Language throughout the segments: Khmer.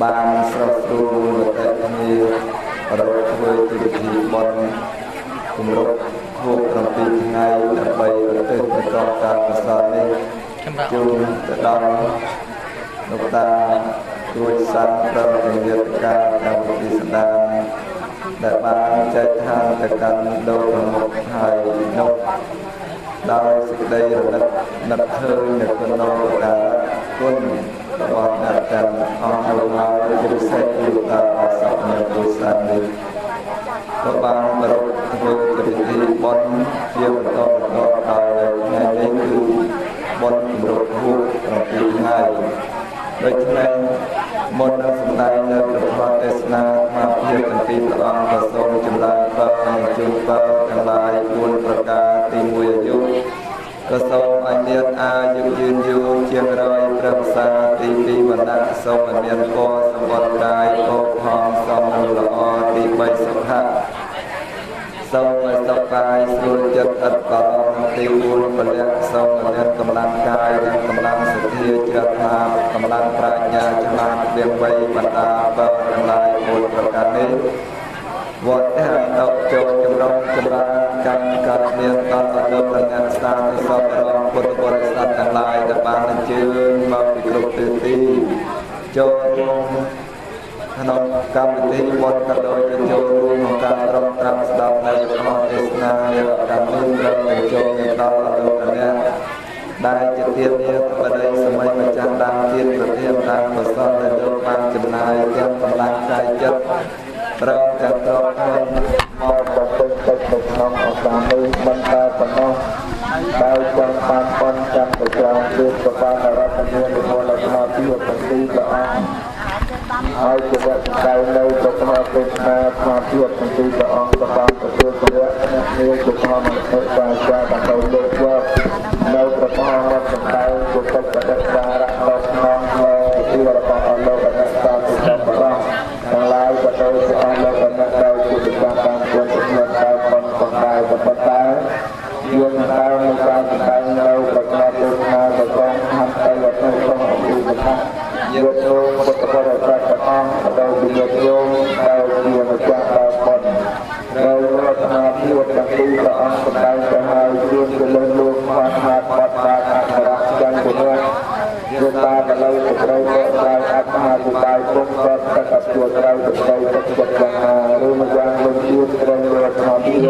ban seratus ini orang tua itu di bon kumruk buat nanti ngai terbaik untuk berkata kesana jum sedang nukta tulisan perkenalkan yang sedang dapat cairan tekan dua hai nok đôi sự đây là nập hơi nập con nô là quân và đặt trần on đầu máu trên xe yêu ta và sọc nhà của sàn đi các bạn bắt đầu với cái gì bọn chiêu to đòi ngày nay cứ bọn đồ hú thứ hai vậy nên một phần này là được Tesla mà việc cần tìm là và xong chấm lại và chúng ta cần lại buônประกาศទីមួយអាយុក៏សូមឲ្យមានអាយុយឺនយូរជាងរយព្រះភាសាទី2វណ្ណៈសូមឲ្យមានពរសម្បត្តិកាយពោផងសំនឹងល្អទី3សុខៈសូមឲ្យសុខកាយស្រួលចិត្តឥតបារម្ភទី4ពលៈសូមឲ្យមានកម្លាំងកាយនិងកម្លាំងសទ្ធាជ្រះថ្លាកម្លាំងប្រាជ្ញាឆ្លាតវាងវៃបណ្ដាបើទាំងឡាយ4ប្រការនេះវត្តហានតចូលចម្រុងចម្រើនកម្មកើតមានតតទៅទាំងស្ថានសពរងពុទ្ធបរិស័ទទាំងឡាយដែលបានអញ្ជើញមកពីគ្រប់ទិសទីចូលរួមក្នុងកម្មវិធីវត្តក៏ដោយចូលរួមក្នុងការត្រង់ត្រាប់ស្ដាប់នៅក្នុងទេសនាកម្មនេះត្រូវតែចូលដល់លោកអ្នកដែលជាទាននាបតីសម័យម្ចាស់ដើមទានប្រធានតាមប្រសពដែលលោកបានចំណាយទាំងកម្លាំងកាយចិត្តត្រូវតែត្រង់ខ្លួនមកប្រព្រឹត្តទៅក្នុងឱកាសនេះមិនតែប៉ុណ្ណោះដោយចង់បានបនចាប់ប្រចាំគឺប្របានរដ្ឋមាននិមន្តដល់ស្មារតីទាំងពីរព្រះអង្គហើយជាវត្តកៅនៅប្រកបទេសនាស្មារតីទាំងពីរព្រះអង្គក៏បានទទួលគណៈអ្នកនាយកធម្មសិក្សាដើម្បីលើកយកនៅប្រព័ន្ធរដ្ឋសង្កេតជាកិច្ចបដិការៈដល់ក្នុងទីរបស់អស់លោកអ្នកសាស្ត្ររបស់ទាំងឡាយក៏ដោយជាអស់លោកអ្នកដែលជាពិការតាមគុណសម្បត្តិតាមប៉ុនសម្ដែងប៉ុន្តែយើងតាមនៅការសម្ដែងនៅប្រកបទេសនាក៏ต้องហាត់ទៅនៅក្នុងអំពីប្រកាសយកចូលពុទ្ធបរិស័ទទាំងអស់ដោយជាញោមដែលជាម្ចាស់ដល់ប៉ុននៅរតនាភិវទាំងពីរព្រះអង្គសម្ដែងទៅហើយជួនទៅលើលោកខ្វះខាតបាត់បាត់អក្សរចន្ទជំនះយល់តាក៏លើទៅត្រូវត្រូវអត្ថាធិប្បាយពុកក៏ទឹកអស្ចារ្យត្រូវទៅទឹកចិត្តយ៉ាងណាឬមួយយ៉ាងវិញទៀតត្រូវរតនាភិវ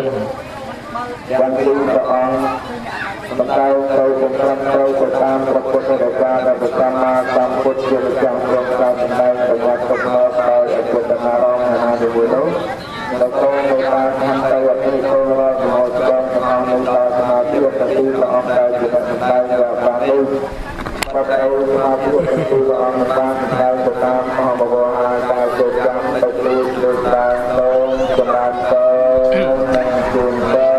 យ៉ាងទីព្រះអង្គសម្ដៅទៅបំប្រឹងត្រូវទៅតាមព្រះពុទ្ធដីកាដែលប្រចាំមកតាមពុទ្ធជាប្រចាំក្នុងការសម្ដែងប្រវត្តិទុកមកដោយអគុណនារមណាទីមួយនោះដល់ទៅទៅតាមខណ្ឌទៅអភិគោរមហោចរក្នុងនៅដល់សមាធិទីព្រះអង្គដែលជាសម្ដែងរបស់បាននោះប្រកបសមាធិទីព្រះអង្គបានសម្ដែងទៅតាមមហបវរហើយដែលចូលចាំទៅលើតាមលោកចម្រើនទៅនិងជូនទៅ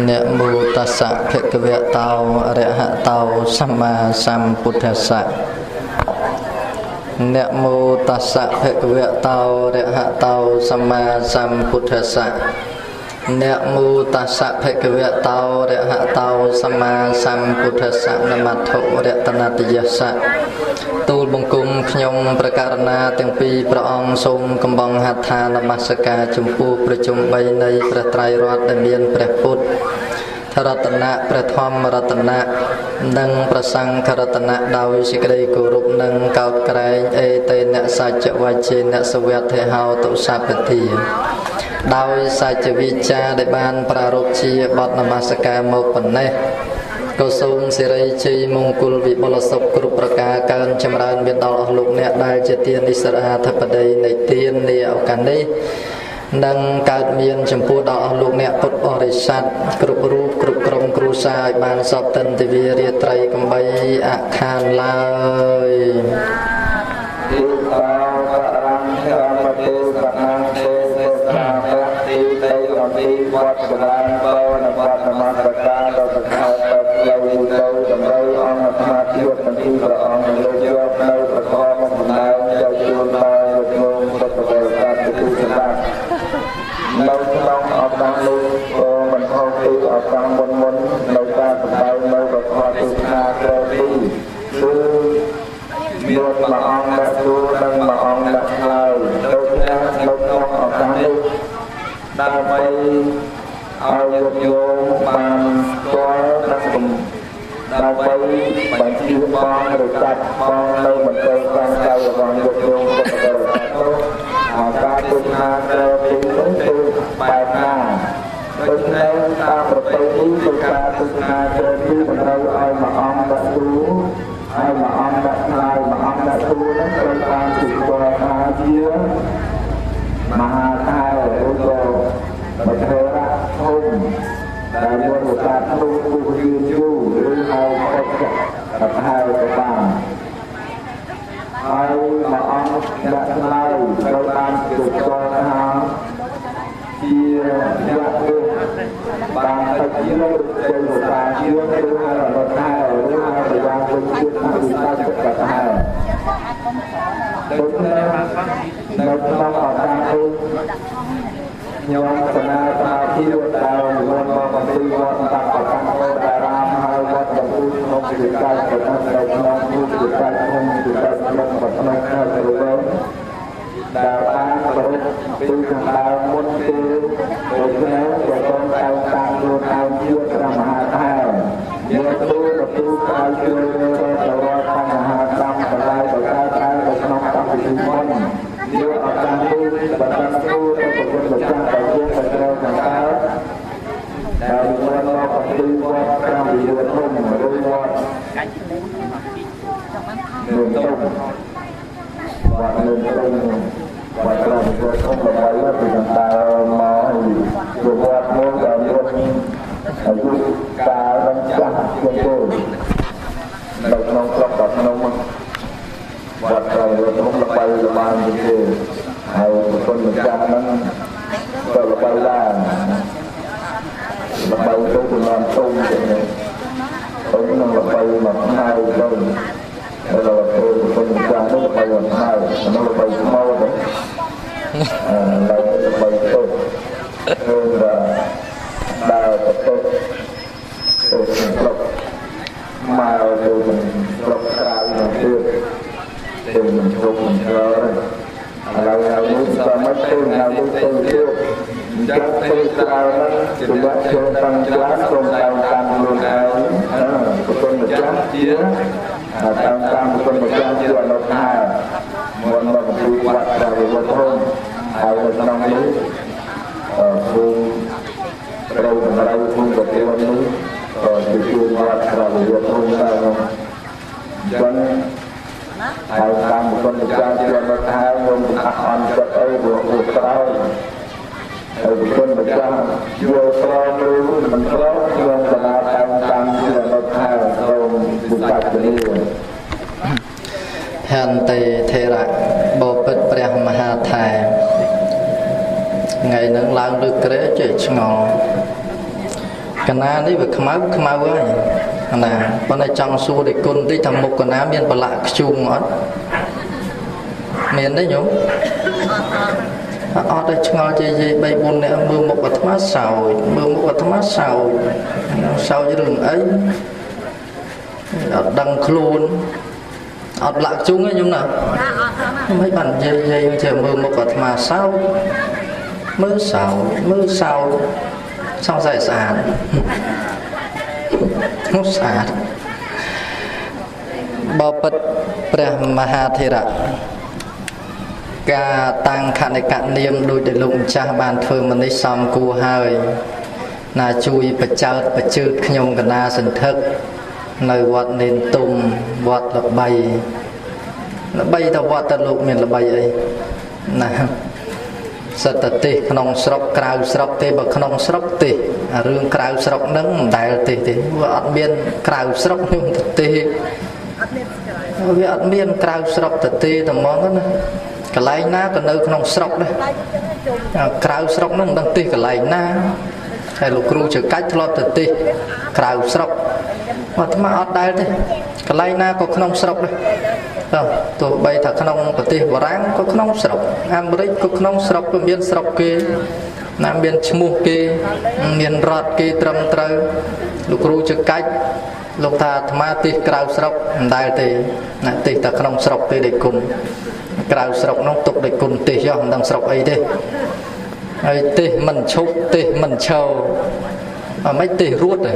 นะโมตัสสะภะคะวะโตอะระหะโตสัมมาสัมพุทธัสสะนะโมตัสสะภะคะวะโตอะระหะโตสัมมาสัมพุทธัสสะนะโมตัสสะภะคะวะโตอะระหะโตสัมมาสัมพุทธัสสะนะมัทโธรัตนตยัสสะទូលបង្គំខ្ញុំប្រការណាទាំងពីរព្រះអង្គសូមកំបងហដ្ឋានមស្ការចំពោះប្រជុំ3នៃព្រះត្រៃរតន៍ដែលមានព្រះពុទ្ធរតនៈព្រះធម្មរតនៈនិងព្រះសង្ឃរតនៈដោយសេចក្តីគោរពនិងកោតក្រែងអេតេនៈសច្ចវច្ចេនៈសវត្ថិហោតុសព្ទិដោយសច្ចវិជ្ជាដែលបានប្រារព្ធជាបទនមស្ការមកប៉ុណ្ណេះក៏សូមសិរីជ័យមង្គលវិបុលសុខគ្រប់ប្រការកើនចម្រើនមានដល់អស់លោកអ្នកដែលជាទាននិស្សរាធិបតីនៃទាននាឱកាសនេះនិងកើតមានចំពោះដល់អស់លោកអ្នកពុទ្ធបរិស័ទគ្រប់រូបគ្រប់ក្រុមគ្រួសារឲ្យបានសពតិនទិវារាត្រីកំបីអខានឡើយទីតារំធម្មទេសនាទេសសាទីតីអំពីវត្តកលានបោនវត្តនមស្ការដល់ព្រះផ្លូវទៅតម្រូវអង្គសមាធិទាំងពីរព្រះអង្គលើកយកនៅប្រកបមកបណ្ដាលចូលជួនដល់លោកញោមពុទ្ធបរិស័ទទូសម្បត្តិនៅក្នុងឱកាសនេះក៏មិនខុសពីឱកាសមុននៅការសម្ដែងនៅប្រកបទេសនាក្រទី đào bay bánh chiêu bong rồi chặt bong lâu mình chơi sang cây rồi còn được luôn rồi ca tu na cơ tu sống tu bài na tu na ta một tay đi tu ca tu na cơ tu mình đâu ai mà ông đã tu ai mà ông đã ai mà ông đã tu nó cơ ta chỉ qua ha chia mà hai rồi rồi mà thơ ra không đại môn một ta tu tu duyên du lương hai tập hai tập ba ai mà ông đã lai đâu đang được cho ha chia nhạc được bằng tập chia chơi một ta chia thứ hai là một hai ở thứ hai thời gian quân chia chúng ta sẽ tập hai đúng đấy nó không còn đang tu nhóm sana ta thi đua đào luôn còn tư vấn tập ở căn cơ đà ram hai vật tập tu không được cai của thân đầu non tu được cai không được cai không vật non theo từ lớn đào ta rồi tu thành đào môn tu rồi nếu của con tao tăng luôn tao chưa làm hạ thai nhớ tu là tu tao chưa rồi tao tăng hạ tăng và lai và cai cai và non tăng bị môn nhớ ở tăng tu và tăng tu của con vật tăng đầu tiên là theo thằng tao đào luôn lo còn tu qua tăng bị được không mà đôi qua đường tông và đường tông và làm việc không là mấy thì người ta mà được qua môn là luôn ở dưới ta đang chặt trên tôi đợt nông trong đợt nông và rồi không là bay là ban như thế hay một con người cha nó rồi là bay ra là bay tới từ nam sông vậy này tới nó là bay mà hai rồi đây là tôi một con người cha nó là bay làm hai nó là bay mau đấy đây là bay tốt hơn là đào tập tốt từ lộc mà từ mình lộc ra mình chưa từ mình chụp mình chờ là nào muốn sao mất tiền nào muốn tiền tiêu chắc tiền sao nó từ bắt chơi tăng giá không tăng luôn ai của con một trăm chia tăng một con 100 chia là 2 muốn mà một quạt là một thôn hai một năm lý vùng đâu mà đâu vùng của cái văn núi rồi từ kia quạt là một thôn sao dân hai tăng một con 100 chia là 2 muốn ăn cho ấy của tao một con 100 vừa tao luôn mình tao nhưng mà tăng chia là 2 rồi mình phải cái gì Hàn tề thế ra bộ bật bẹt mà hà thải ngày nắng lang được cái chơi ngò cái na đấy việc khmau ấy nè con này trong xu để côn đi thằng một con ám miền bờ lạ chung mất miền đấy nhúng ở đây ngò chơi bay buồn này mưa một vật mát sầu mưa một vật mát sầu sau cái đường ấy đằng khôn ọt lạc chung ấy nhung nào mấy bạn dây chờ mưa một vật mà sao mưa sao sao dài xả nó xả bao bật Brah Mahathera ca tăng khả năng cạn niệm đôi để lụng cha bàn phơi mình đi xăm cua hơi là chui bật chợt nhung cả na sần thức nơi vọt nên tùng vọt là bay tao vọt tao lục miền là bay ấy nè sật tê khong sọc cào sọc tê bậc khong sọc tê rương cào sọc nắng đại tê tê vọt miền cào sọc nhung tê vọt miền cào sọc tê tao mong đó cái này na còn nơi khong sọc đấy cào sọc nắng đang tê cái này na hay lục ru chở cách lọt tê cào sọc mà thằng ọt đây thế cái này na có khung sọc đây tụi bay thật khung cái tiền ráng có khung sọc Amric có khung sọc có miền sọc kia nam miền chmu kia miền rọt kia trầm trơ lục ru chữ cách lục thà thma tì cào sọc đây thì nè tì thật khung sọc tì để cùng cào sọc nó tục để cùng tì cho đang sọc ấy thế tì mình chúc tì mình chờ mấy tì ruột này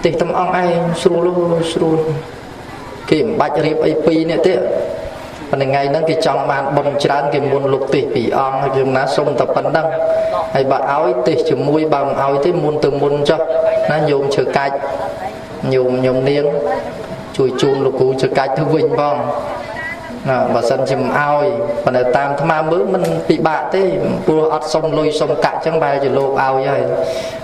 ទេសតំអង្គឯងស្រួលស្រួលគេមិនបាច់រៀបអីពីរនេះទេប៉ុន្តែថ្ងៃហ្នឹងគេចង់បានបុណ្យច្រើនគេមុនលោកទេសពីរអង្គហើយខ្ញុំណាសុំតែប៉ុណ្្នឹងហើយបើឲ្យទេសជាមួយបើមិនឲ្យទេមុនទៅមុនចុះណាញោមឈើកាច់ញោមនាងជួយជូនលោកគ្រូឈើកាច់ទៅវិញផងណាបើសិនជាមិនឲ្យប៉ុន្តែតាមអាត្មាមើលមិនពិបាកទេព្រោះអត់សុំលុយសុំកាក់ចឹងបែរជាលោកឲ្យហើយ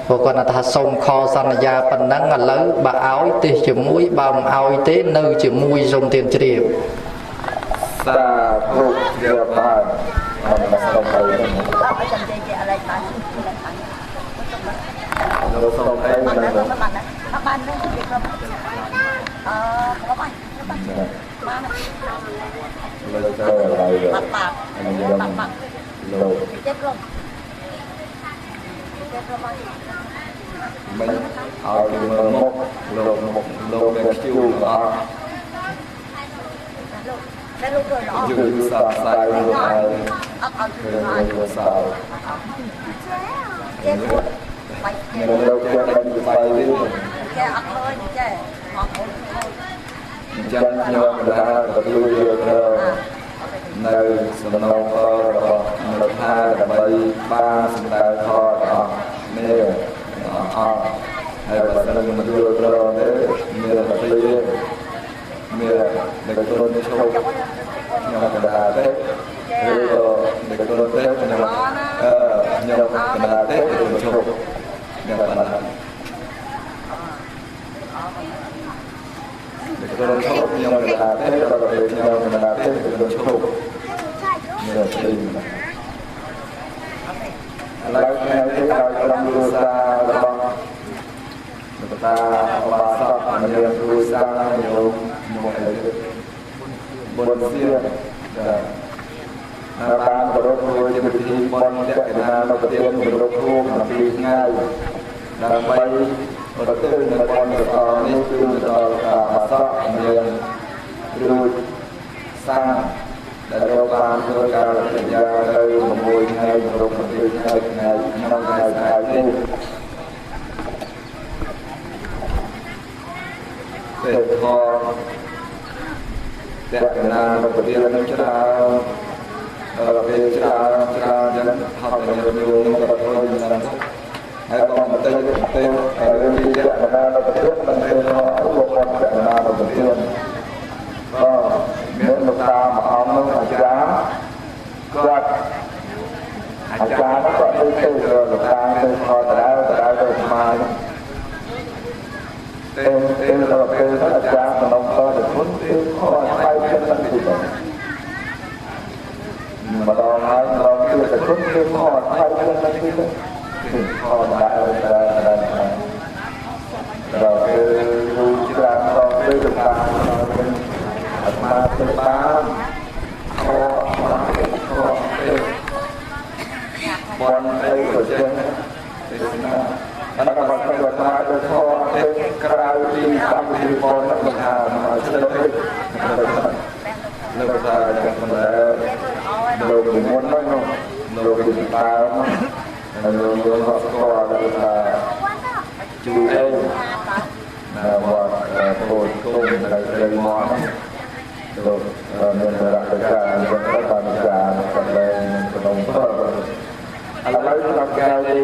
ព្រោះគាត់ថាសុំខសន្យាប៉ុណ្ណឹងឥឡូវបើឲ្យទេសជាមួយបើមិនឲ្យទេនៅជាមួយសុំទានជ្រាបសាធុយកបានអរគុណសូមឲ្យឲ្យចាំនិយាយอะไรបានលោកសូមឲ្យបានបាននឹងគេក៏មកបានបានលោកទៅហើយបាត់អញ្ចឹងលោកចេះក្រុមមិនឲ្យមើលមុខលោកដែលខ្ជិលអត់តែលោកក៏ល្អយូរសាស្ត្រលោកហើយអត់ឲ្យគឺលោកសាស្ត្រចេះគាត់បាច់ចេះលោកចេះតែបាយវិញចេះអត់ឃើញចេះបងប្អូនអញ្ចឹងខ្ញុំកណ្ដាលទទួលយកនៅសំណងរបស់រដ្ឋាដើម្បីបានសម្ដៅខរបស់នេះអត់ហើយបើសិនមិនយល់ព្រមទេមានតែមានតែខ្លួនឈប់ខ្ញុំកណ្ដាលទេឬក៏តែខ្លួនទេខ្ញុំកណ្ដាលទេខ្លួនឈប់ខ្ញុំកណ្ដាលខ្លួនឈប់ខ្ញុំកណ្ដាលទេដល់ពេលខ្ញុំកណ្ដាលទេខ្លួនឈប់មានតែឥឡូវថ្ងៃនេះដល់ក្រុមគ្រួសាររបស់លោកតាអបាសកអញ្ញាគ្រួសារខ្ញុំអីបុណ្យសៀនបានប្រពៃជាពិធីបុណ្យលក្ខណៈនៅប្រទេសប្រពៃរួម7ថ្ងៃដើម្បីឧទ្ទិសនៅបុណ្យសកលនេះគឺដល់តាអបាសកអញ្ញារួចសាងដែលរកបានធ្វើការសន្យាទៅ6ថ្ងៃប្រពៃថ្ងៃក្នុងថ្ងៃនេះទេខតែកណានៅប្រទេសនឹងច្រើនពេលច្រើនចឹងហត់តែយល់នឹងក៏ធ្វើយ៉ាងហ្នឹងហើយក៏បន្តិចរឿងទីកណានៅប្រទេសមិនមានលោកមកកណានៅប្រទេសមានលោកតាមួយអង្គនឹងអាចារ្យគាត់អាចារ្យគាត់ទៅលោកតាទៅខតដល់ទៅស្មារទេដល់ពេលអាចារ្យក្នុងខទៅគុណទេខបាយចិត្តនឹងទីមកដល់ហើយដល់គឺទៅគុណទេខបាយចិត្តនឹងទីខដល់ពេលយូរច្រើនដល់ពេលលោកតាអាត្មាទៅបានបងអីក៏ចឹងទេសនាអរគុណព្រះតាទៅខទេក្រៅពីកម្មវិធីបងមិនថាមកស្ទើរទេលោកតាចាំមិនដែរលោកមុននោះលោកទីតាមហើយលោកអត់ស្គាល់លោកថាជួយអីណាវត្តពោលគុំនៅព្រៃមាត់លោកមានរកការយកទៅបានការសម្ដែងក្នុងព្រឹកឥឡូវក្នុងការនេះ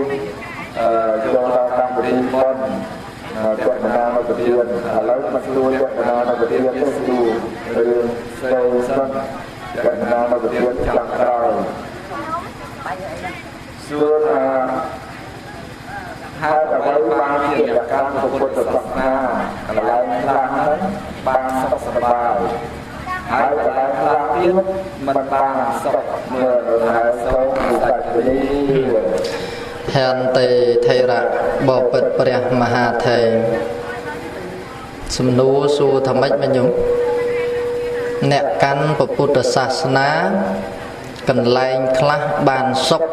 ចូលដល់កម្មវិធីបុណ្យពាក់កណ្ដាលនៅប្រធានឥឡូវមកស្រួលពាក់កណ្ដាលនៅប្រធានទៅស្រួលរឿងផ្សេងសិនពាក់កណ្ដាលនៅប្រធានចាំក្រោយសួរថាហេតុអ្វីបានជាលក្ខណៈពុទ្ធសាសនាកន្លែងខ្លះហ្នឹងបានសុខសប្បាយហើយកន្លែងខ្លះទៀតមិនបានសុខមើលហើយសូមសាច់នេះហេន្ទេថេរៈបពិតព្រះមហាថេរសំណួរសួរថាម៉េចមិញអ្នកកាន់ពុទ្ធសាសនាកន្លែងខ្លះបានសុខ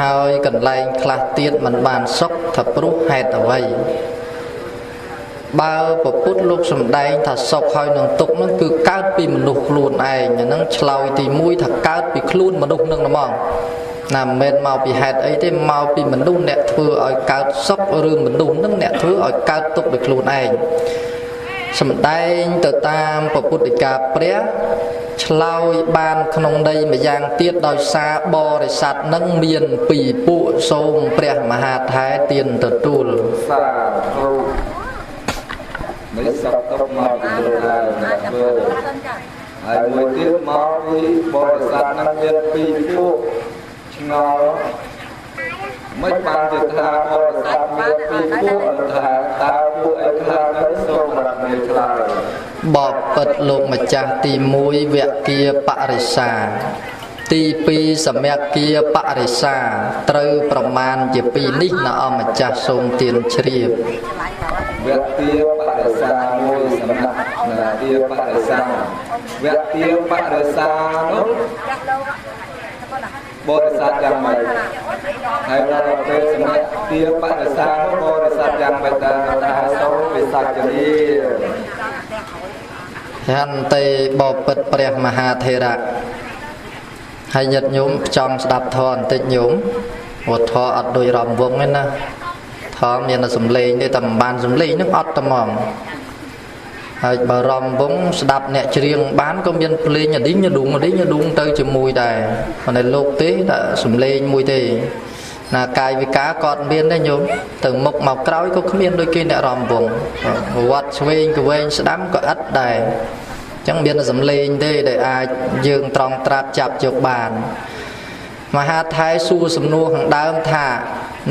ហើយកន្លែងខ្លះទៀតមិនបានសុខថាព្រោះហេតុអ្វីបើពុទ្ធលោកសំដែងថាសុខហើយនឹងទុក្ខនឹងគឺកើតពីមនុស្សខ្លួនឯងអាហ្នឹងឆ្លើយទី1ថាកើតពីខ្លួនមនុស្សនឹងហ្មង ណាមិនមែនមកពីហេតុអីទេមកពីមនុស្សអ្នកធ្វើឲ្យកើតសុខឬមនុស្សនឹងអ្នកធ្វើឲ្យកើតទុក្ខដោយខ្លួនឯងសម្ដែងទៅតាមពុទ្ធដីកាព្រះឆ្លើយបានក្នុងន័យម្យ៉ាងទៀតដោយសារបរិស័ទនឹងមានពីរពួកសូមព្រះមហាថេរទានទទួលសាធុមិនសពតមកពីហើយធ្វើហើយមួយទៀតមកពីបរិស័ទនឹងមានពីរពួកឆ្ងល់មិនបានជាថាបរិស័ទមានពីរពួកថាតើពួកឯខ្លះទៅសូមរាប់មានឆ្លើយបបិទ្ធលោកម្ចាស់ទី1វគាបរិសាទី2សមគាបរិសាត្រូវប្រមាណជា2នេះណាអម្ចាស់សូមទានជ្រាបវគាបរិសាមួយសំណាក់ណាគាបរិសាវគាបរិសានោះបរិស័ទយ៉ាងម៉េចហើយដល់ពេលសម្រាប់គាបរិសានោះបរិស័ទយ៉ាងម៉េចដែរថាសូមវិសាចនីហន្តេបបិទ្ធព្រះមហាថេរៈហើយញាតិញោមចង់ស្ដាប់ធម៌បន្តិចញោមវត្តធម៌អត់ដូចរំវងទេណាធម៌មានតែសំឡេងទេតែមិនបានសំឡេងនឹងអត់តែហ្មងហើយបើរំវងស្ដាប់អ្នកច្រៀងបានក៏មានភ្លេងអឌីងញឌុងទៅជាមួយដែរប៉ុន្តែលោកទេតែសំឡេងមួយទេណាកាយវិការក៏មានដែរញោមទៅមុខមកក្រោយក៏គ្មានដូចគេអ្នករំវងវត្តឆ្វេងក្វែងស្ដាំក៏ឥតដែរអញ្ចឹងមានតែសំឡេងទេដែលអាចយើងត្រង់ត្រាប់ចាប់យកបានមហាថេរសួរសំណួរខាងដើមថា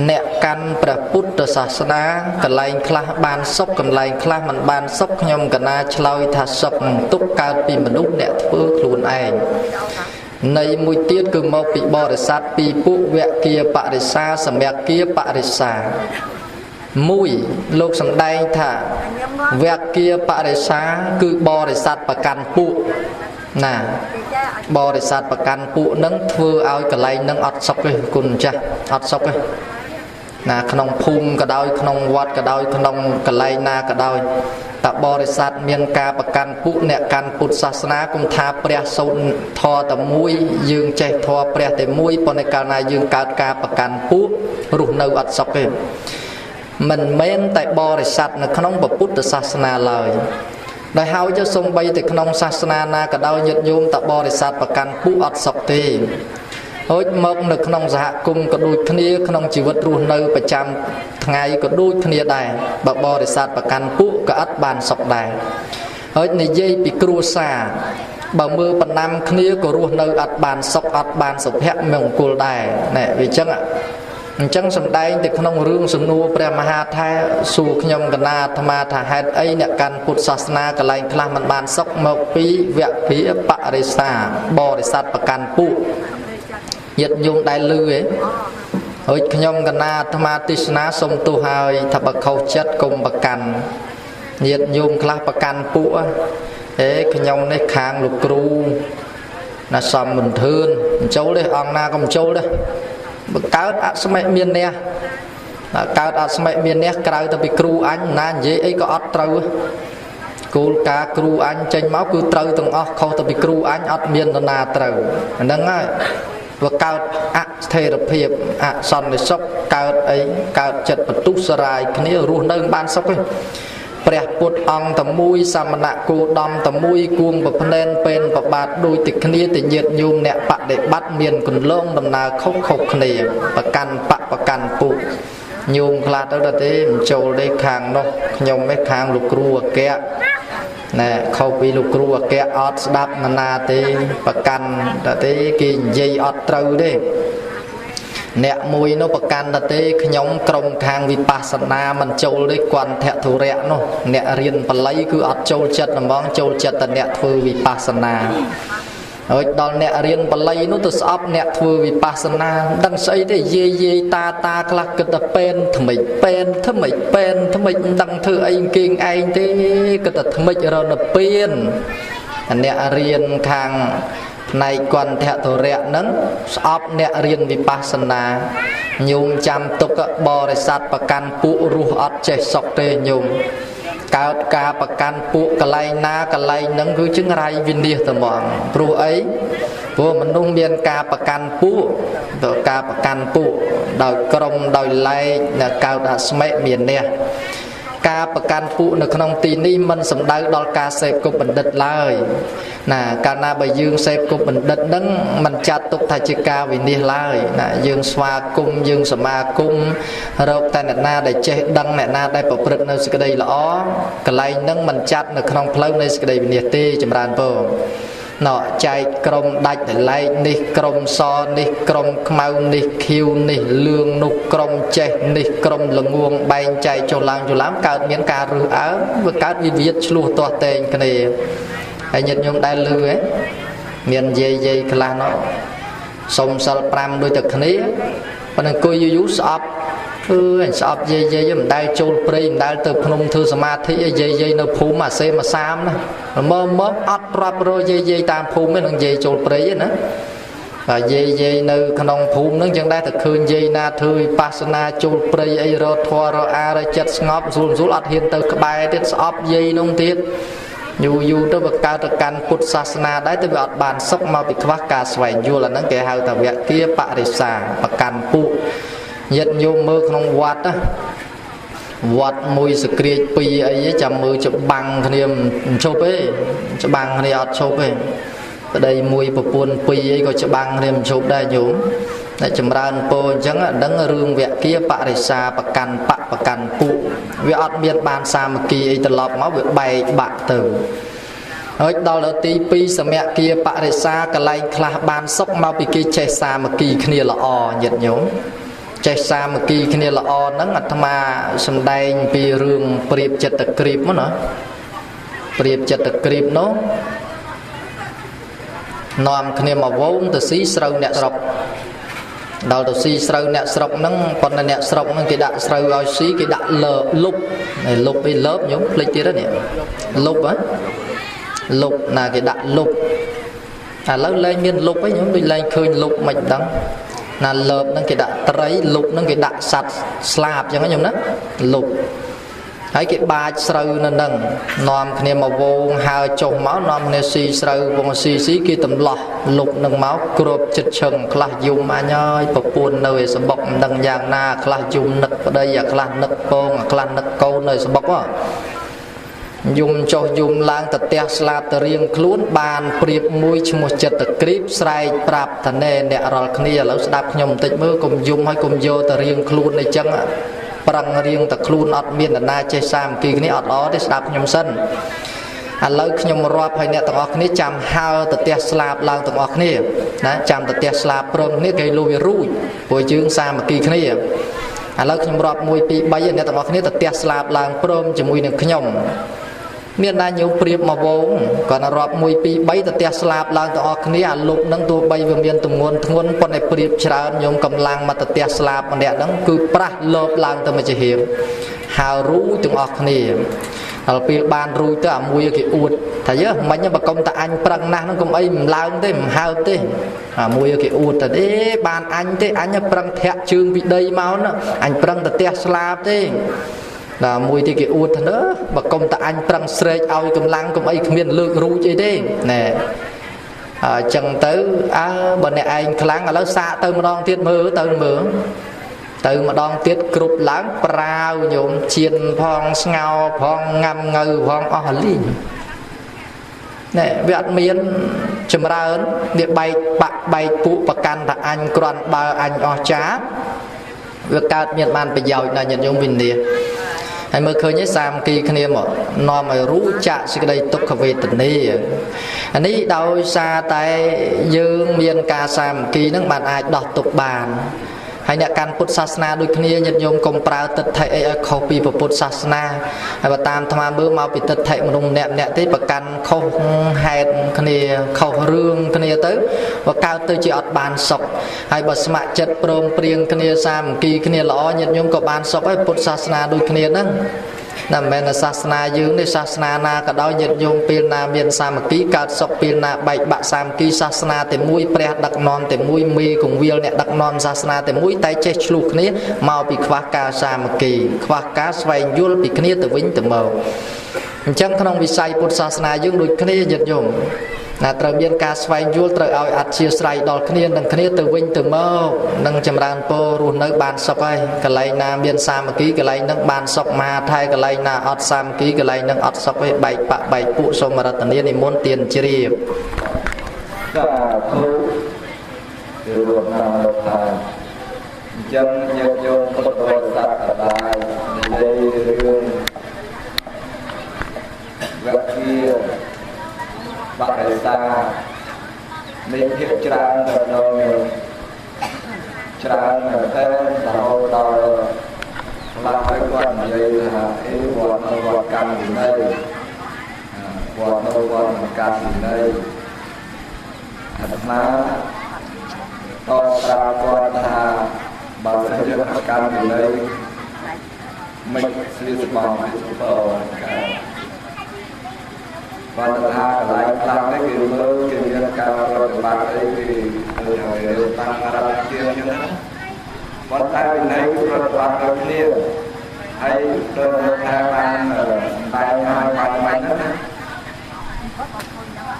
អ្នកកាន់ព្រះពុទ្ធសាសនាកន្លែងខ្លះបានសុខកន្លែងខ្លះមិនបានសុខខ្ញុំកណាឆ្លើយថាសុខទុក្ខកើតពីមនុស្សអ្នកធ្វើខ្លួនឯងនៃមួយទៀតគឺមកពីបរិស័ទពីរពួកវគាបរិសាសមគាបរិសាមួយលោកសម្ដែងថាវគាបរិសាគឺបរិស័ទប្រកាន់ពួកណាបរិស័ទប្រកាន់ពួកនឹងធ្វើឲ្យកន្លែងនឹងអត់សុខទេគុណចាស់អត់សុខទេណាក្នុងភូមិក៏ដោយក្នុងវត្តក៏ដោយក្នុងកន្លែងណាក៏ដោយតើបរិស័ទមានការប្រកាន់ពួកអ្នកកាន់ពុទ្ធសាសនាគុំថាព្រះសូត្រធម៌តែមួយយើងចេះធម៌ព្រះតែមួយប៉ុន្តែកាលណាយើងកើតការប្រកាន់ពួករស់នៅអត់សុខទេមិនមែនតែបរិស័ទនៅក្នុងពុទ្ធសាសនាឡើយដោយហើយចុះសំបីតែក្នុងសាសនាណាក៏ដោយញាតិញោមតបរិស័ទប្រកាន់ពួកអត់សុខទេហូចមកនៅក្នុងសហគមន៍ក៏ដូចគ្នាក្នុងជីវិតរស់នៅប្រចាំថ្ងៃក៏ដូចគ្នាដែរបើបរិស័ទប្រកាន់ពួកក៏អត់បានសុខដែរហើយនិយាយពីគ្រួសារបើមើលបណ្ដាំគ្នាក៏រស់នៅអត់បានសុខអត់បានសុភមង្គលដែរណែវាអញ្ចឹងសម្ដែងទៅក្នុងរឿងសំណួរព្រះមហាថេរសួរខ្ញុំកណាអាត្មាថាហេតុអីអ្នកកាន់ពុទ្ធសាសនាកន្លែងខ្លះមិនបានសុខមកពីវគាបរិសាបរិស័ទប្រកាន់ពួកញាតិញោមដែលលឺឯងហើយខ្ញុំកណាអាត្មាទេសនាសុំទោសហើយថាបើខុសចិត្តកុំប្រកាន់ញាតិញោមខ្លះប្រកាន់ពួកខ្ញុំនេះខាងលោកគ្រូណាសំមន្ទឿនចូលទេអង្គណាក៏មិនចូលទេបើកើតអស្មិមានអ្នកកើតអស្មិមានអ្នកក្រៅទៅពីគ្រូអញណានិយាយអីក៏អត់ត្រូវគោលការណ៍គ្រូអញចេញមកគឺត្រូវទាំងអស់ខុសទៅពីគ្រូអញអត់មាននរណាត្រូវហ្នឹងហើយវាកើតអស្ថិរភាពអសន្តិសុខកើតអីកើតចិត្តបន្ទុះសរាយគ្នារស់នៅបានសុខទេព្រះពុទ្ធអង្គតែមួយសមណៈគោដំតែមួយគួងប្រភ្នែនពេលប្របាទដូចតែគ្នាតែញាតញោមអ្នកបដិបត្តិមានកន្លងដំណើរខុសគ្នាប្រកាន់ប្រកាន់ពុទ្ធញោមខ្លះទៅទេមិនចូលទេខាងនោះខ្ញុំឯខាងលោកគ្រូអគ្គណែខុសពីលោកគ្រូអគ្គអត់ស្ដាប់ណាទេប្រកាន់ទេគេនិយាយអត់ត្រូវទេអ្នកមួយនោះប្រកាន់តែខ្ញុំក្រុមខាងវិបស្សនាមិនចូលទេគន្ធធុរៈនោះអ្នករៀនបល័យគឺអត់ចូលចិត្តហ្មងចូលចិត្តតែអ្នកធ្វើវិបស្សនាហើយដល់អ្នករៀនបល័យនោះទៅស្អប់អ្នកធ្វើវិបស្សនាដឹងស្អីទេយាយតាខ្លះគិតតែពេនថ្មិចពេនថ្មិចមិនដឹងធ្វើអីគេងឯងទេគិតតែថ្មិចរនពៀនអ្នករៀនខាងផ្នែកគន្ធធុរៈហ្នឹងស្អប់អ្នករៀនវិបស្សនាញោមចាំទុកបរិស័ទប្រកាន់ពួករស់អត់ចេះសុខទេញោម កើតការប្រកាន់ពួកកន្លែងណាកន្លែងហ្នឹងគឺជឹងរៃវិនិច្ឆ័យតែហ្មងព្រោះអីព្រោះមនុស្សមានការប្រកាន់ពួកការប្រកាន់ពួកដោយក្រុមដោយឡែកនៅកើតអស្មិមាននេះការប្រកាន់ពួកនៅក្នុងទីនេះមិនសំដៅដល់ការសេពគប់បណ្ឌិតឡើយណាកាលណាបើយើងសេពគប់បណ្ឌិតហ្នឹងមិនចាត់ទុកថាជាការវិនិច្ឆ័យឡើយណាយើងស្វាគមន៍យើងសមាគមរកតែអ្នកណាដែលចេះដឹងអ្នកណាដែលប្រព្រឹត្តនៅសេចក្តីល្អកន្លែងហ្នឹងមិនចាត់នៅក្នុងផ្លូវនៃសេចក្តីវិនិច្ឆ័យទេចម្រើនពរណោចែកក្រុមដាច់ដលែកនេះក្រុមសនេះក្រុមខ្មៅនេះខៀវនេះលឿងនោះក្រុមចេះនេះក្រុមល្ងងបែងចែកចុះឡើងកើតមានការរើសអើងវាកើតវិវាទឆ្លោះទាស់តែងគ្នាហើយញាតិញោមដែលលឺហ៎មានយាយខ្លះនោះសុំសិល5ដូចតែគ្នាប៉ុន្តែអង្គុយយូរស្អប់ស្អប់យាយមិនដែលចូលព្រៃមិនដែលទៅភ្នំធ្វើសមាធិយាយនៅភូមិអាសេមសាមណាមើលអត់រាប់រយយាយតាមភូមិហ្នឹងយាយចូលព្រៃណាហើយយាយនៅក្នុងភូមិហ្នឹងចឹងដែរតែឃើញយាយណាធ្វើវិបស្សនាចូលព្រៃអីរត់ធွာរអារចិត្តស្ងប់ស្រួលអត់ហ៊ានទៅក្បែរទៀតស្អប់យាយនោះទៀតយូរទៅវាកើតទៅកាន់ពុទ្ធសាសនាដែរទៅវាអត់បានសុខមកពីខ្វះការស្វែងយល់អាហ្នឹងគេហៅថាវគ្គបរិសាប្រកាន់ពួកញាតិញោមមើលក្នុងវត្តវត្តមួយសក្រាចពីរអីចាំមើលច្បាំងគ្នាមិនឈប់ទេច្បាំងគ្នាអត់ឈប់ទេប្តីមួយប្រពន្ធពីរអីក៏ច្បាំងគ្នាមិនឈប់ដែរញោមតែចម្រើនពោអញ្ចឹងដឹងរឿងវគ្គបរិសាប្រកាន់ប្រកាន់ពួកវាអត់មានបានសាមគ្គីអីត្រឡប់មកវាបែកបាក់ទៅហើយដល់ទី2សមគ្គបរិសាកន្លែងខ្លះបានសុខមកពីគេចេះសាមគ្គីគ្នាល្អញាតិញោមចេះសាមគ្គីគ្នាល្អហ្នឹងអាត្មាសំដែងពីរឿងប្រៀបចិត្តក្រៀបមកណាប្រៀបចិត្តក្រៀបនោះនាំគ្នាមកវងទៅស៊ីស្រូវអ្នកស្រុកដល់ទៅស៊ីស្រូវអ្នកស្រុកហ្នឹងប៉ុន្តែអ្នកស្រុកហ្នឹងគេដាក់ស្រូវឲ្យស៊ីគេដាក់លុបលុបអីលើបញោមភ្លេចទៀតនេះលុបហ៎លុបណាគេដាក់លុបឥឡូវលែងមានលុបអីញោមដូចលែងឃើញលុបមិនដឹងណាលើបហ្នឹងគេដាក់ត្រីលុបហ្នឹងគេដាក់សត្វស្លាបអញ្ចឹងខ្ញុំណាលុបហើយគេបាចស្រូវនៅហ្នឹងនាំគ្នាមកវងហើចុះមកនាំគ្នាស៊ីស្រូវវងស៊ីគេតម្លោះលុបហ្នឹងមកគ្របចិត្តឈឹងខ្លះយំអញហើយប្រពន្ធនៅឯសបុកមិនដឹងយ៉ាងណាខ្លះយំនឹកប្តីអាខ្លះនឹកពងអាខ្លះនឹកកូននៅសបុកយំចុះយំឡើងទៅផ្ទះស្លាប់ទៅរៀងខ្លួនបានប្រៀបមួយឈ្មោះចិត្តក្រៀបស្រែកប្រាប់ថាណែអ្នករាល់គ្នាឥឡូវស្ដាប់ខ្ញុំបន្តិចមើលកុំយំហើយកុំយកទៅរៀងខ្លួនអីចឹងប្រឹងរៀងតែខ្លួនអត់មាននរណាចេះសាមគ្គីគ្នាអត់ល្អទេស្ដាប់ខ្ញុំសិនឥឡូវខ្ញុំរាប់ឲ្យអ្នកទាំងអស់គ្នាចាំហើទៅផ្ទះស្លាប់ឡើងទាំងអស់គ្នាណាចាំទៅផ្ទះស្លាប់ព្រមគ្នាគេលុះវារួចព្រោះយើងសាមគ្គីគ្នាឥឡូវខ្ញុំរាប់1 2 3អ្នកទាំងអស់គ្នាទៅផ្ទះស្លាប់ឡើងព្រមជាមួយនឹងខ្ញុំមានណាញោមប្រៀបមកវងគាត់រាប់1 2 3ទៅផ្ទះស្លាប់ឡើងទាំងអស់គ្នាអាលុបហ្នឹងទោះបីវាមានទម្ងន់ធ្ងន់ប៉ុន្តែប្រៀបច្រើនញោមកម្លាំងមកទៅផ្ទះស្លាប់ម្នាក់ហ្នឹងគឺប្រាស់លបឡើងទៅមួយជាហៀងហើយរូចទាំងអស់គ្នាដល់ពេលបានរួចទៅអាមួយគេអួតថាយើមិញបើកុំតាអញប្រឹងណាស់ហ្នឹងកុំអីមិនឡើងទេមិនហើបទេអាមួយគេអួតទៅបានអញទេអញប្រឹងធាក់ជើងពីដីមកណាអញប្រឹងទៅផ្ទះស្លាប់ទេដល់មួយទីគេអួតទៅបើកុំតាអញប្រឹងស្រែកឲ្យកម្លាំងកុំអីគ្មានលើករួចអីទេណែអញ្ចឹងទៅបើអ្នកឯងខ្លាំងឥឡូវសាកទៅម្ដងទៀតមើលទៅម្ដងទៀតគ្រប់ឡើងប្រាវញោមជៀនផងស្ងោផងងាំងើផងអស់លីងណែវាអត់មានចម្រើនវាបែកបាក់បែកពួកប្រកាន់ថាអញគ្រាន់បើអញអស់ចាវាកើតមានបានប្រយោជន៍ដល់ញាតិញោមវិញ្ញាហើយមើលឃើញឯសាមគ្គីគ្នាមកនាំឲ្យរួចចាក់សេចក្តីទុក្ខវេទនាអានេះដោយសារតែយើងមានការសាមគ្គីនឹងបានអាចដោះទុក្ខបានហើយអ្នកកាន់ពុទ្ធសាសនាដូចគ្នាញាតិញោមកុំប្រើទិដ្ឋិអីឲ្យខុសពីពុទ្ធសាសនាហើយបើតាមអាត្មាមើលមកពីទិដ្ឋិមនុស្សម្នាក់ទេប្រកាន់ខុសហេតុគ្នាខុសរឿងគ្នាទៅបើកើតទៅជាអត់បានសុខហើយបើស្ម័គ្រចិត្តព្រមព្រៀងគ្នាសាមគ្គីគ្នាល្អញាតិញោមក៏បានសុខហើយពុទ្ធសាសនាដូចគ្នាហ្នឹង Nằm bên là sát na dương để sát na na cả đó nhiệt nhung pin na miền sa mà ký cát sọc pin na bảy bạ sam ký sát na để mũi pre đặc non để mũi mi cùng viêu nè đặc non sát na để mũi tay chết lục này màu bị khoa ca sa mà kỳ khoa cá xoay yul bị kia từ vĩnh từ màu chẳng không bị say bút sát na dương đôi kia nhiệt nhung là trời biên ca xoay yul trời ao ắt chia say đỏ kia đằng kia từ vĩnh từ màu đằng chầm ran po ruột nơi bàn sọc ấy cái này na miền sa mà ký cái này nâng bàn sọc mà thay cái này na ọt sam ký cái này nâng ọt sọc ấy bảy bạ bảy phụ sông mà tận này muốn tiền chia Sa thu Điều luật nào luật thà Dân nhật vô Phật đồ sạc đại Đây rương Gác kia Bạc xa Nên hiệp tràn rồi tràn thêm đầu đầu là cái quan vậy là cái quan căn gì đây quan căn gì đây mà to ra quan là bảo sẽ được căn gì đây mình sẽ bảo quan là lại làm cái kiểu mơ kiểu như cao rồi bạn ấy thì rồi tăng ra kia như thế quan thái này rồi bạn đầu tiên hay rồi hai bạn tay hai bạn mạnh đó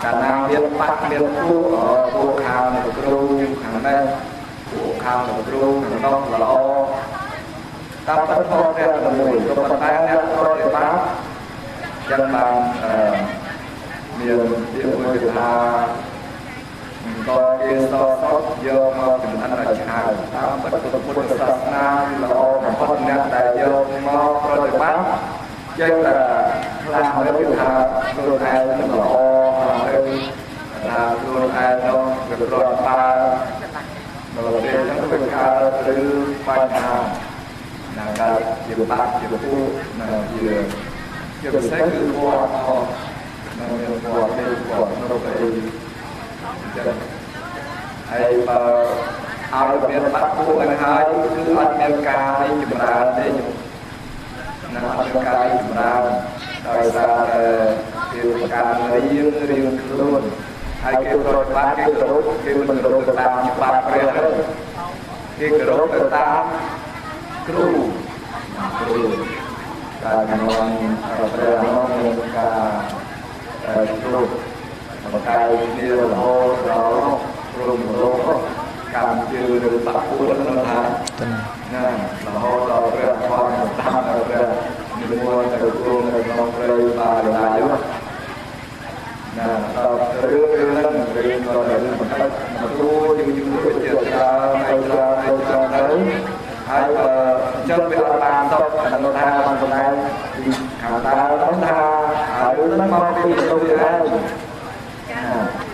cả nam biên bắc biên khu ở khu khang một kêu hàng này khu khang một kêu hàng đông là lo tam tất thô ra là mùi cho quan thái này rồi để bán dân làm miền địa phương là có yên so sót vô mà chúng anh là chào ta bất cứ một sát na là o mà phân nhạc đại vô mà rồi bác chứ là làm cái việc là luôn ai nó là o là luôn ai nó được rồi ta rồi đến những việc từ ban hà là cái việc bác việc phụ là việc sẽ cứ qua họ qua đây qua nó phải hay mà ao được miền bắc khu anh hai cứ ăn miền ca đi chụp ra đi nằm ăn miền ca đi chụp ra rồi sao điều ca riêng luôn hay kêu rồi ba kêu rồi kêu mình rồi người ta chụp ba cái đấy kêu rồi người ta kêu ca ngon rồi ngon ca kêu một cái điều hồ đó rung rung cầm chưa được tập cuốn nó thà nè là hồ đó rất con một trăm rồi mình mua từ cuốn từ non rơi và lại luôn nè tập đưa lên rồi để mình tập một tu những cái chuyện ra đấy hay là chân bị làm xong nó tha bằng cái này thì cả ta nó tha ở đứa nó mau đi tôi ai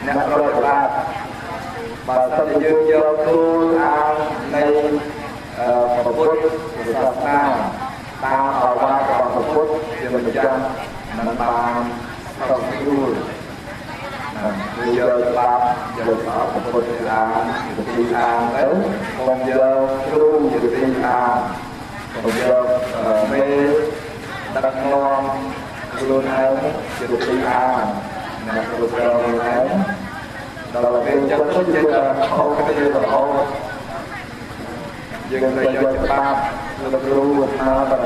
nè rồi là bà thân dương vô tu an này Phật Phúc Phật ta ở qua còn Phật Phúc thì mình chân mình bàn Phật vui bây giờ ba giờ Phật Phúc thì an thì an đấy còn giờ tu thì an còn giờ mê đặc ngon luôn hay thì an nè rồi đấy đầu tiên cho nó chơi là ô cái gì là ô dừng lại cho ba lực luôn ha và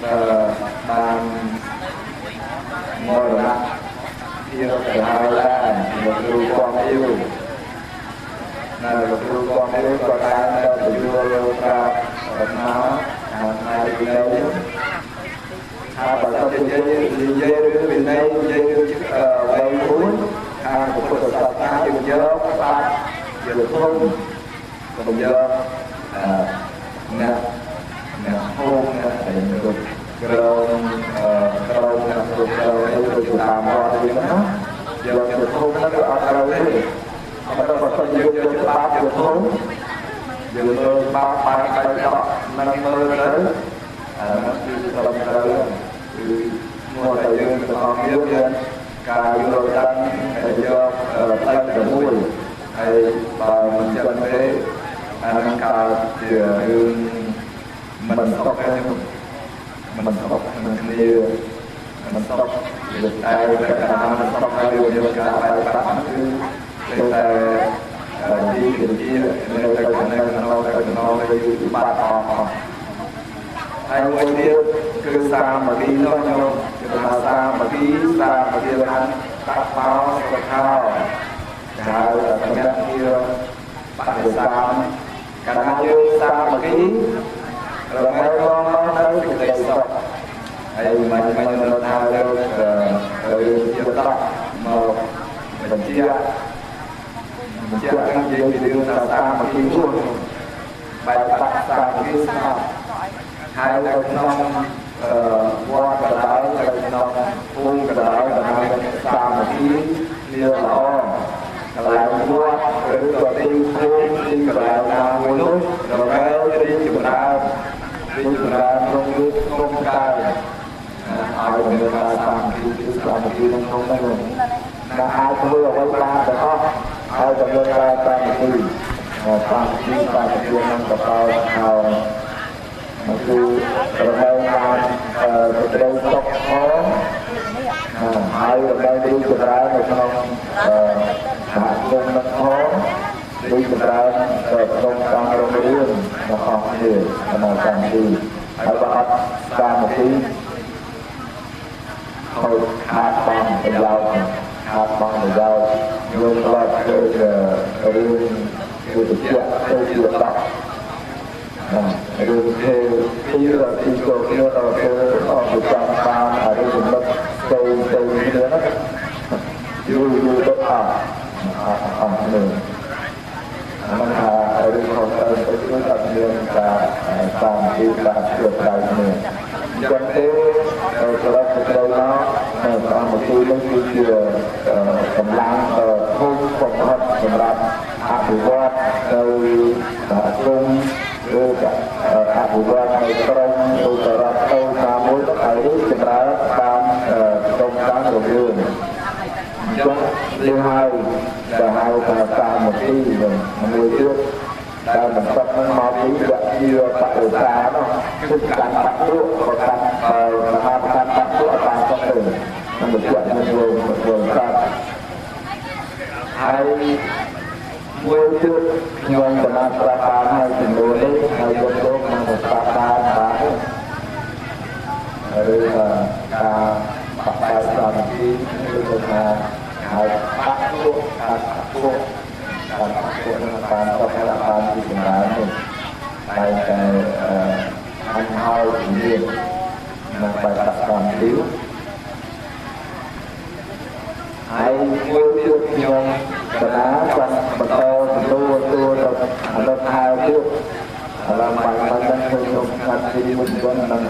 là bàn ngồi lại yêu phải hai là lực luôn con yêu là lực luôn con yêu còn ai là tự yêu ra nó này đây hai bà sao dây đứa bên đây dây quay cuối hai của Phật giáo ta dùng giờ ba giờ thôn còn giờ nè hôn để được rồi được làm mọi việc đó giờ giờ thôn nó được ở đâu đấy mà đâu có thời giờ ba giờ thôn giờ ba cái đó năm mươi đấy nó đi làm đâu mua thời giờ còn nhiều tiền cả vô đăng do tay để mùi hay bà mình chân thế anh cả thì mình sọc cái mình học mình kia mình học được tay cái nào mình học hay được cả bài tập cứ đi kia nên cái này nó ba họ hay người kia cứ xa mà đi thôi nhau là xa mà đi là tắt máu tắt thao cái là cái kia bạn được xa cái nào như xa mà đi rồi mấy con nó tới cái đầy sọc hay mình nó thao được rồi chia tóc mà mình chia cái gì thì đưa là xa mà đi luôn bài tập xa mà đi sao hai cái nông qua cái đó cái nông phun cái đó là hai cái xa mà đi như là lại qua rồi đi phun đi cái đó là người núi rồi cái đi chùa ra không cài ai người ta làm thì khôngได้เลยนะai cũng vừa quay baแต่ก็aiจะเดินไปตามที่ตามที่นั่งกับเราเอามันคือเรางานจะได้ตกท้องaiเราได้ดูจะได้ในขนมหาลงนักท้องดูจะได้ตรงกลางโรงเรียนนะครับที่ขนาดการที่เอาบัตรการที่เขาขาดบังไปยาวขาดบังไปยาวโยมว่าเคยเรื่องคือเชื่อตัดเรื่องที่เราที่โกเกี่ยวเราเคยออกจากบ้านอะไรถึงแบบเติมเนื้อนะอยู่ก็หนึ่งมันหาเรื่องของเราไปด้วยกับเรื่องการตามที่การเกิดใจเนี่ยจังเอ๋สำหรับเราแล้วตามมาคุยเรื่องที่เกี่ยวกับล้างทุ่งของเราสำหรับอาบุวัดเราทุ่งหรืออาบุวัดในตรงอุตรโตนามุตไอสำหรับตามตรงกลางโรงเรียนจังเรื่องให้จะให้ตามมาที่หนึ่งมือเชื่อแต่มันต้องมาที่แบบที่เราตัดสายเนาะคือการตัดตัวการตัดตัวตามก็เป็นมันเป็นอย่างนี้รวมกันให้มือเชื่อยงจะมาประทานให้ถึงโลนี้ให้ยกโลกมาประทานมาหรือการปักไปตามที่คือมาให้ตัดตัวการตัวการที่เป็นร้านนี่ไปแต่อันเท้าถึงเรียนมันไปตัดความคิ้วให้มือที่ยงกระนาวันบัตรตัวเราเท้าเที่ยวเราไปมันจะเคยยงการที่มันวันนั้น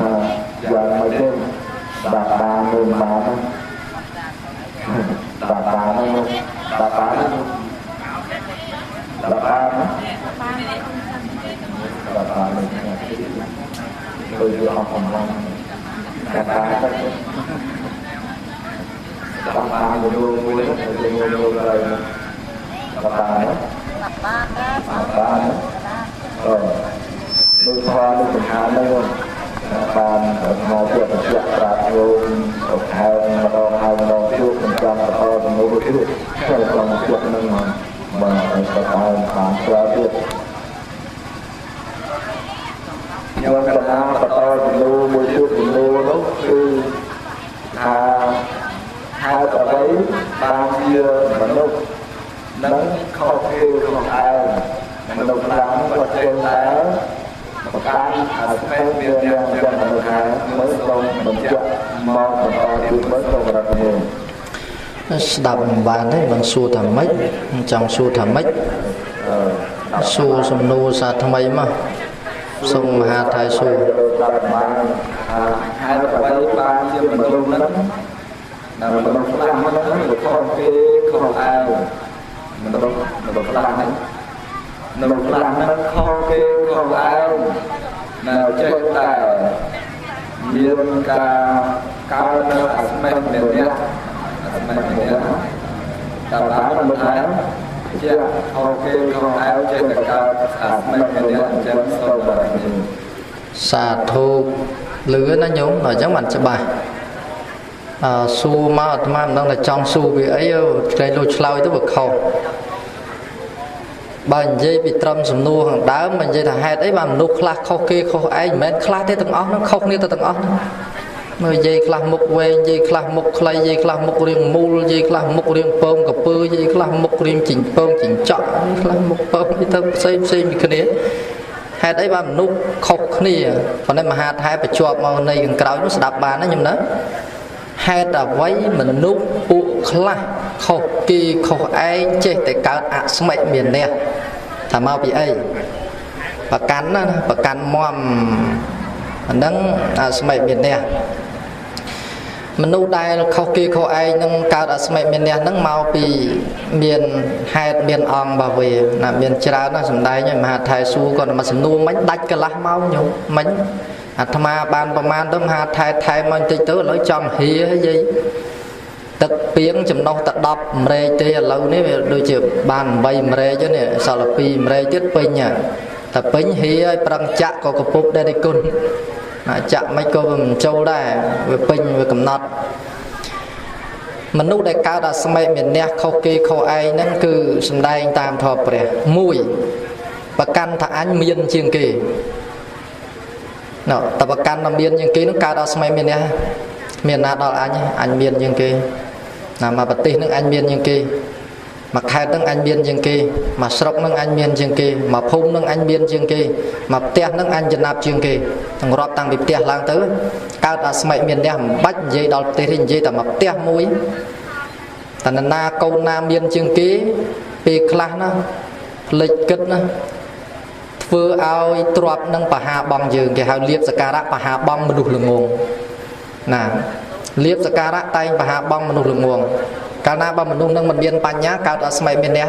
อย่างไม่เช่นดาบตาเงินมาดาบตาไม่รู้ดาบตาไม่รู้Lapan tujuh orang kata lapan dulu lain lapan đôi hoa đôi tình hán đấy luôn lapan mau buat siap rakyat hai mau siap mencam atau mau siap kalau mau siap nengon mà phải phản biệt nhưng mà na bắt đầu từ buổi trưa từ lúc từ hai tờ giấy ba kia mà lúc nắng không kêu không ai mà lúc làm có trên lá một can thấy viên đen cho một hai mới xong mình chọn mong bắt đầu từ mới xong là nhiều đập bàn đấy bằng xu thầm mấy chẳng xu thầm mấy xu sum nu sa thầm mấy mà sum hà thái xu hai cái ba chưa mình luôn đó là mình không làm nó được không ai mình không làm đấy mình làm nó không ai nào chơi tài nhiên cả cao nó ăn men mình nhá tao đá mình thấy chưa ok không áo trên cao ăn men mình nhá trên sâu bờ sa thu lứa nó nhúng nói chẳng bạn cho bà su mà đang là trong su vì ấy đây lôi lao tới vực khẩu bà dây bị trầm sầm nua hàng đá mình dây thà hai ấy bà nụ khla khâu kia khâu ấy men khla thế từng óc nó không như từng óc nơi dây khla mục về dây khla mục khay dây khla mục riêng mul dây khla mục riêng pom cà pư dây khla mục riêng chỉnh pom chỉnh chọn khla mục pom như thơm xem như cái này hai ấy bà nụ khâu kia còn đây mà hai hai phải chọt màu này gần cào nó đạp bàn nó nhầm đó hai ta váy mình nụ bu khla khâu kia khâu ấy chơi tại cao ạ mẹ miền nè thà mau bị ấy và cắn mòm nâng mẹ miền nè mình nụ đây khâu kia khâu ấy nâng cao ạ mẹ miền nè nâng mau bị miền hai miền ong bảo vệ là miền trà nó sầm đây nhưng mà thầy su còn mà sầm nụ bánh đạch cái lá mau nhiều bánh tham ma banประมาณ tấm hai thay mình tới tới lối trong hì hay gì tật tiếng chấm đâu tật đọc mê tê lâu nấy đôi chữ bàn bay mê chứ nè sao là pi mê chết pin nhỉ tập pin hì ấy bằng chạ có cặp bút đây đây côn chạ mấy cô bằng châu đây về pin về cầm nọt mình lúc đây cao đã xem miền nè khâu kê khâu ai nên cứ xem đây tam thọ bể mùi và căn thà anh miên chiêng kỳ nó tập căn làm miên chiêng kỳ nó cao đã xem miền nè miền nào đó anh miên chiêng kỳ mà bật tin nước anh miên chiêng kỳ mà khai nước anh miên chiêng kỳ mà sọc nước anh miên chiêng kỳ mà phun nước anh miên chiêng kỳ mà tia nước anh chân nạp chiêng kỳ thằng rọp tăng bị tia lang tới cao đã xem miền nè bách dây đào tê hình dây tầm tia mũi thành na câu nam miên chiêng kỳ bị khla nó lịch kết nó vừa ao trọp nâng bà hà bằng dường cái hào liệp sạc ra bà hà bằng mình đủ lượng nguồn nè liệp sạc ra tay bà hà bằng mình đủ lượng nguồn cả na bà mình đủ nâng mình miên bàn nhá cao đã xem miền nè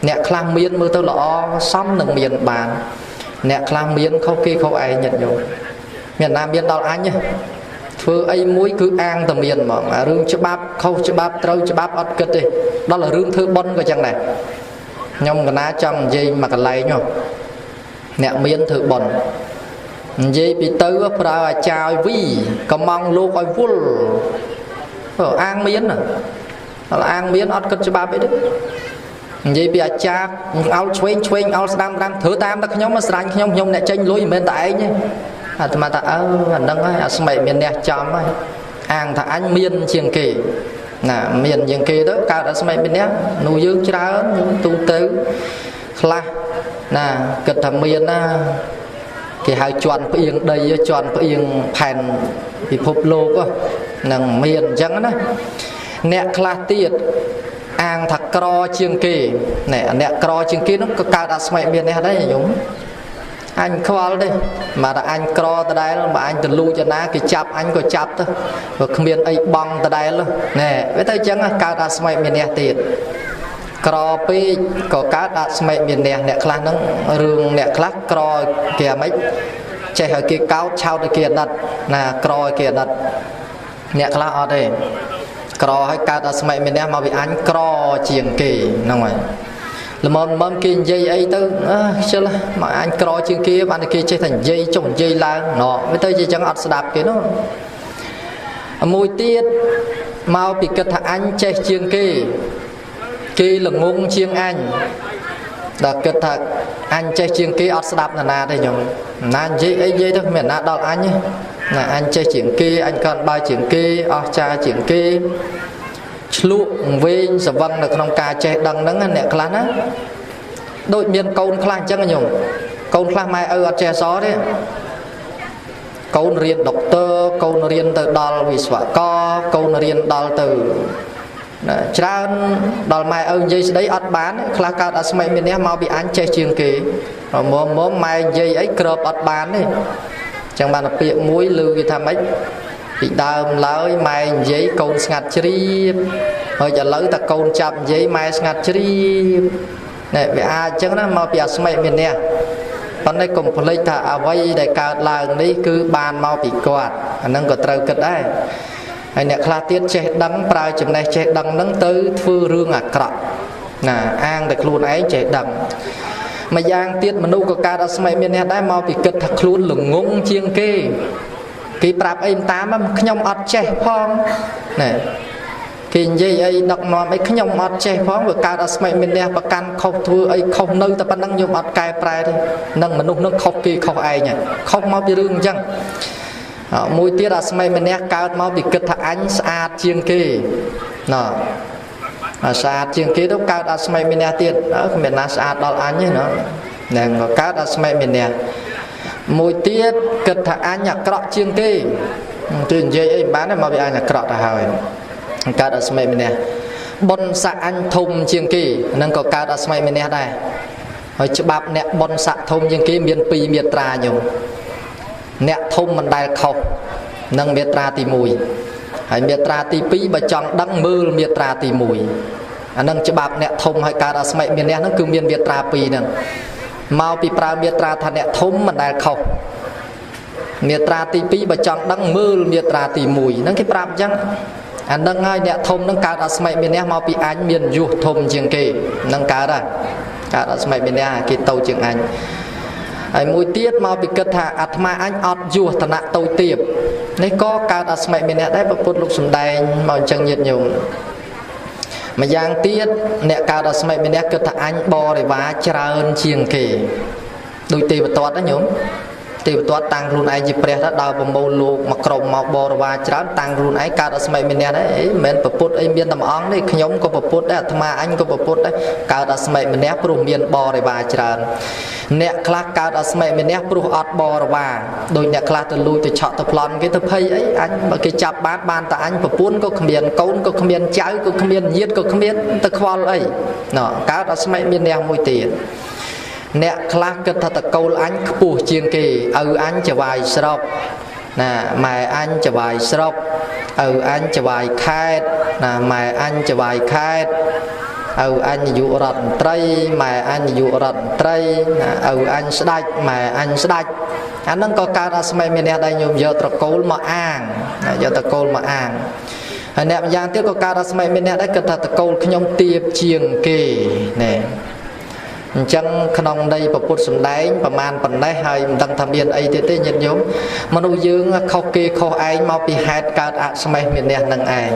nè khlang miên mưa tôi lọ xóm nâng miền bàn nè khlang miên khâu kia khâu ai nhận vô miền nam miền đào anh nhá vừa ấy muối cứ ăn tầm miền mà rương cho bắp khâu cho bắp trâu cho bắp ớt kết đi đó là rương thư bôn của chẳng này nhông cái ná trong dây mà cái lấy nhá nè miên thử bẩn dây bị tư ra chào vi cầm mong lô coi vul ăn miên à là ăn miên ớt kết cho bắp ấy đấy dây bị cha áo chuên áo đam thử tam ta nhóm mà sanh nhóm nè tranh lối bên tại nhé mà ta anh đang nói mày miền nè chấm ấy ăn thà anh miên chiêng kỳ nè miền chiêng kỳ đó cao đã mày miền nè nuôi dưỡng cháo tu tứ khla nè cực thầm miền na thì hai chọn yên đây chọn yên phèn thì phục lô quá nằng miền trắng đó nè khla tiệt ăn thật cro chiêng kỳ nè cro chiêng kỳ nó cao đã mày miền nè đấy nhúng anh khoa đây mà là anh cro tới đây mà anh từ lưu cho ná cái chập anh có chập thôi và không biết ấy băng tới đây luôn nè với tay chẳng cao đã mày miền nè tiền cro pi có cá đã mày miền nè khla nó rương nè khla cro kìa mấy chạy ở kia cao trao tới kia đặt nè cro kia đặt nè khla ở đây cro hay cao đã mày miền nè mà bị anh cro chiềng kỳ nè ngoài là mầm kia dây ấy tới chứ là mà anh cro chiêng kia bạn kia chơi thành dây trồng dây la nó với tới dây chẳng ọt đạp kia nó mùi tiết mau bị kết anh chơi chiêng kia là ngung chiêng anh là kết thật anh chơi chiêng kia ọt đạp là na đây nhung na dây ấy dây thôi miền na đọc anh nhé là anh chơi chiêng kia anh còn ba chiêng kia ọt cha chiêng kia lụa về sờ văng được trong cà chè đằng nắng nè khá á đội miền câu khá chắc nhung câu khá mai ở chè gió đấy câu riêng doctor câu riêng từ đào vì sọa co câu riêng đào từ tràn đào mai ở dây đấy ăn bán khá cao đã mày miền em mau bị ăn chè chiêng kì mớ mai dây ấy crop ăn bán đấy chẳng bàn là tiệm muối lư cái tham ấy bị đau lỡ mai giấy câu ngặt chri rồi giờ lỡ ta câu chậm giấy mai ngặt chri này về ai chắc nó mau bị mày miền nè còn đây cùng lấy thả vay để cao làng đi cứ bàn mau bị quạt nâng có trâu cất đấy anh nè khla tiết che đắng prai chừng này che đắng nâng tới phư rương cọ nè ăn được luôn ấy che đắng mà giang tiết mà nu có ca đã mày miền nè đấy mau bị cất thật luôn lủng ngúng chiêng kê គេប្រាប់អីតាមខ្ញុំអត់ចេះផងណែគេនិយាយអីដឹកនាំអីខ្ញុំអត់ចេះផងវាកើតអស្មិមានះប្រកាន់ខុសធ្វើអីខុសនៅតែប៉ុណ្្នឹងខ្ញុំអត់កែប្រែទេនឹងមនុស្សនឹងខុសគេខុសឯងខុសមកពីរឿងអញ្ចឹងមួយទៀតអស្មិមានះកើតមកពីគិតថាអញស្អាតជាងគេណ៎ស្អាតជាងគេទៅកើតអស្មិមានះទៀតគ្មានណាស្អាតដល់អញទេណ៎ហ្នឹងក៏កើតអស្មិមានះមួយទៀតគិតថាអញអាក្រក់ជាងគេទៅនិយាយអីមិនបានទេមកពីអញអាក្រក់ទៅហើយកើតអស្មិមានះបុណ្យស័ក្តិអញធំជាងគេហ្នឹងក៏កើតអស្មិមានះដែរហើយច្បាប់អ្នកបុណ្យស័ក្តិធំជាងគេមាន2មាត្រាញោមអ្នកធំមិនដែលខុសនឹងមាត្រាទី1ហើយមាត្រាទី2បើចង់ដឹងមើលមាត្រាទី1អានឹងច្បាប់អ្នកធំហើយកើតអស្មិមានះហ្នឹងគឺមានមាត្រា2ហ្នឹងមកពីប្រើមាត្រាថាអ្នកធំមិនដែលខុសមាត្រាទី2បើចង់ដឹងមើលមាត្រាទី1ហ្នឹងគេប្រាប់អញ្ចឹងអានឹងហើយអ្នកធំនឹងកើតអស្មិមានះមកពីអញមានយុះធំជាងគេនឹងកើតហើយកើតអស្មិមានះគេតូចជាងអញហើយមួយទៀតមកពីគិតថាអាត្មាអញអត់យុះឋានៈតូចទាបនេះក៏កើតអស្មិមានះដែរពុទ្ធលោកសំដែងមកអញ្ចឹងញាតិញោមម្យ៉ាងទៀតអ្នកកើតអស្មិមានះគិតថាអញបរិវារច្រើនជាងគេដូចទេវទត្តណាញោមទេវទត្តតាំងខ្លួនឯងជាព្រះទៅដើរប្រមូលលោកមកក្រុមមកបរិវារច្រើនតាំងខ្លួនឯងកើតអស្មិមានះដែរអីមិនមែនប្រពុតអីមានតែមួយអង្គទេខ្ញុំក៏ប្រពុតដែរអាត្មាអញក៏ប្រពុតដែរកើតអស្មិមានះព្រោះមានបរិវារច្រើនអ្នកខ្លះកើតអស្មិមានះព្រោះអត់បរិវារដូចអ្នកខ្លះទៅលួចទៅឆក់ទៅប្លន់គេទៅភ័យអីអញបើគេចាប់បានតែអញប្រពន្ធក៏គ្មានកូនក៏គ្មានចៅក៏គ្មានញាតិក៏គ្មានទៅខ្វល់អីណ៎កើតអស្មិមានះមួយទៀតអ្នកខ្លះគិតថាតកូលអញខ្ពស់ជាងគេឪអញចវាយស្រុកណាម៉ែអញចវាយស្រុកឪអញចវាយខេត្តណាម៉ែអញចវាយខេត្តឪអញនាយករដ្ឋមន្ត្រីម៉ែអញនាយករដ្ឋមន្ត្រីណាឪអញស្ដេចម៉ែអញស្ដេចអាហ្នឹងក៏កើតអស្មិមានះដែរញោមយកត្រកូលមកអាងយកត្រកូលមកអាងហើយអ្នកម្យ៉ាងទៀតក៏កើតអស្មិមានះដែរគិតថាត្រកូលខ្ញុំទាបជាងគេណែអញ្ចឹងក្នុងន័យពុទ្ធសំដែងប្រមាណប៉ុណ្ណេះហើយមិនដឹងថាមានអីទៀតទេញាតិញោមមនុស្សយើងខុសគេខុសឯងមកពីហេតុកើតអស្មិមានះនឹងឯង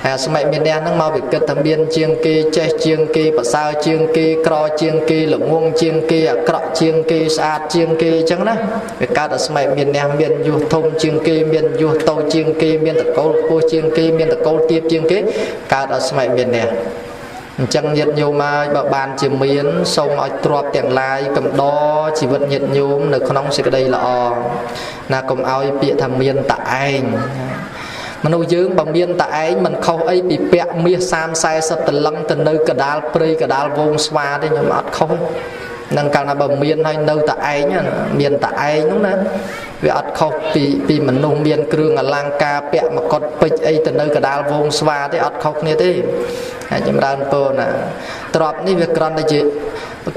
អស្មិមានះនឹងមកពីគិតថាមានជាងគេចេះជាងគេប្រសើរជាងគេក្រជាងគេល្ងងជាងគេអាក្រក់ជាងគេស្អាតជាងគេអញ្ចឹងណាវាកើតអស្មិមានះមានយុះធំជាងគេមានយុះតូចជាងគេមានតកូលខ្ពស់ជាងគេមានតកូលទាបជាងគេកើតអស្មិមានះអញ្ចឹងញាតិញោមហើយបើបានជាមានសូមឲ្យទ្រព្យទាំងឡាយកំដរជីវិតញាតិញោមនៅក្នុងសេចក្តីល្អណាកុំឲ្យពាក្យថាមានតែឯងមនុស្សយើងបើមានតែឯងមិនខុសអីពីពាក់មាស30-40តលឹងទៅនៅកដាលព្រៃកដាលវងស្វាទេខ្ញុំអត់ខុសនឹងកាលណាបើមានហើយនៅតែឯងមានតែឯងហ្នឹងណាវាអត់ខុសពីមនុស្សមានគ្រឿងអលង្ការពាក់មកុដពេជ្រអីទៅនៅកដាលវងស្វាទេអត់ខុសគ្នាទេហើយចម្រើនពរណាទ្រព្យនេះវាគ្រាន់តែជា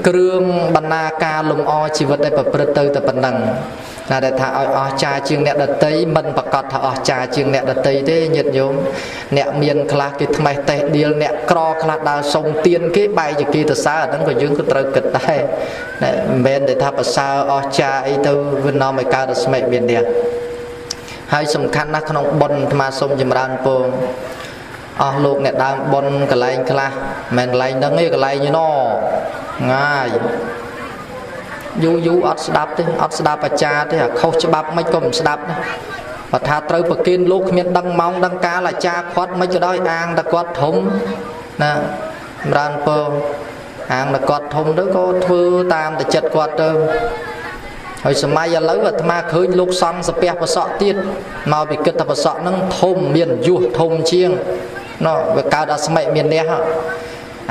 គ្រឿងបណ្ណាការលំអជីវិតដែលប្រព្រឹត្តទៅតែប៉ុណ្ណឹងណាដែលថាឲ្យអស្ចារ្យជាងអ្នកដតីមិនប្រកាសថាអស្ចារ្យជាងអ្នកដតីទេញាតិញោមអ្នកមានខ្លះគេថ្មេះតេះដៀលអ្នកក្រខ្លះដើរសុំទានគេបែរជាគេទៅសើអាហ្នឹងក៏យើងក៏ត្រូវគិតដែរមិនមែនតែថាប្រសើរអស្ចារ្យអីទៅវានាំឲ្យកើតអស្មិមានះហើយសំខាន់ណាស់ក្នុងបុណ្យអាត្មាសូមចម្រើនពរអស់លោកអ្នកដើមបុណ្យកន្លែងខ្លះមិនមែនកន្លែងហ្នឹងទេកន្លែងនេះណងាយយូរអត់ស្ដាប់ទេអត់ស្ដាប់អាចារ្យទេអាខុសច្បាប់មិនក៏មិនស្ដាប់ណាបើថាត្រូវប្រគិនលោកគ្មានដឹងម៉ោងដឹងកាលអាចារ្យខាត់មិនក៏ដោយអាងតែគាត់ធំណាចម្រើនពរអាងតែគាត់ធំទៅក៏ធ្វើតាមតែចិត្តគាត់ទៅហើយសម័យឥឡូវអាត្មាឃើញលោកសង្ឃសាពះប្រសក់ទៀតមកពីគិតថាប្រសក់ហ្នឹងធំមានយុះធំជាងណោះវាកើតអស្មិមានះ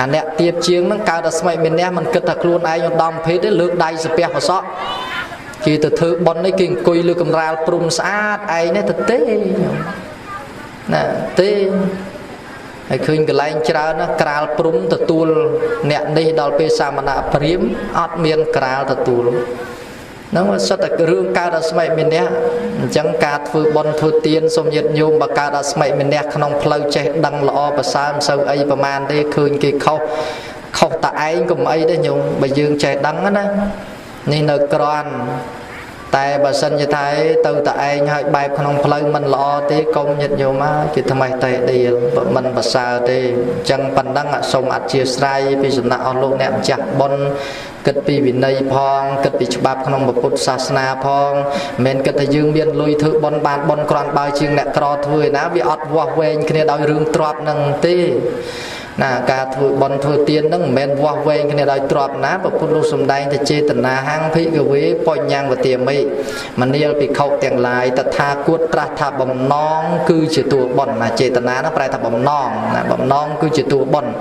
អាអ្នកទៀបជាងហ្នឹងកើតអស្មិមានះមិនគិតថាខ្លួនឯងឧត្តមភេទទេលើកដៃសាពះប្រសក់គេទៅធ្វើប៉ុននេះគេអង្គុយលើកំរាលព្រំស្អាតឯងនេះទៅទេណាទេហើយឃើញកន្លែងច្រើនណាក្រាលព្រំទទួលអ្នកនេះដល់ពេលសាមណៈព្រាហ្មណ៍អត់មានក្រាលទទួលហ្នឹងវាសិតតែរឿងកើតអស្មិមានះអញ្ចឹងការធ្វើបុណ្យធ្វើទានសូមញាតិញោមបើកើតអស្មិមានះក្នុងផ្លូវចេះដឹងល្អប្រសើរមិនសូវអីប្រមាណទេឃើញគេខុសតែឯងកុំអីទេញោមបើយើងចេះដឹងណានេះនៅក្រាន់ តែបើសិនជាថាទៅតែឯងហើយបែបក្នុងផ្លូវមិនល្អទេកុំញាតិញោមគេថ្មីតែដៀលមិនប្រសើរទេអញ្ចឹងប៉ុណ្ណឹងសូមអធិស្ឋានពីសំណាក់អស់លោកអ្នកម្ចាស់បុណ្យគិតពីវិន័យផងគិតពីច្បាប់ក្នុងពុទ្ធសាសនាផងមិនមែនគិតថាយើងមានលុយធ្វើបុណ្យបានបុណ្យគ្រាន់បើជាងអ្នកក្រធ្វើឯណាវាអត់វាស់វែងគ្នាដោយរឿងទ្រព្យនឹងទេណាការធ្វើបុណ្យធ្វើទានហ្នឹងមិនមែនវាស់វែងគ្នាដោយទ្រព្យណាពុទ្ធលោកសំដែងតែចេតនាហង្ភិកវេបញ្ញវទាមិមនាលភិក្ខុទាំងឡាយតថាគតត្រាស់ថាបំណងគឺជាតួបុណ្យណាចេតនាហ្នឹងប្រែថាបំណងណាបំណងគឺជាតួបុណ្យ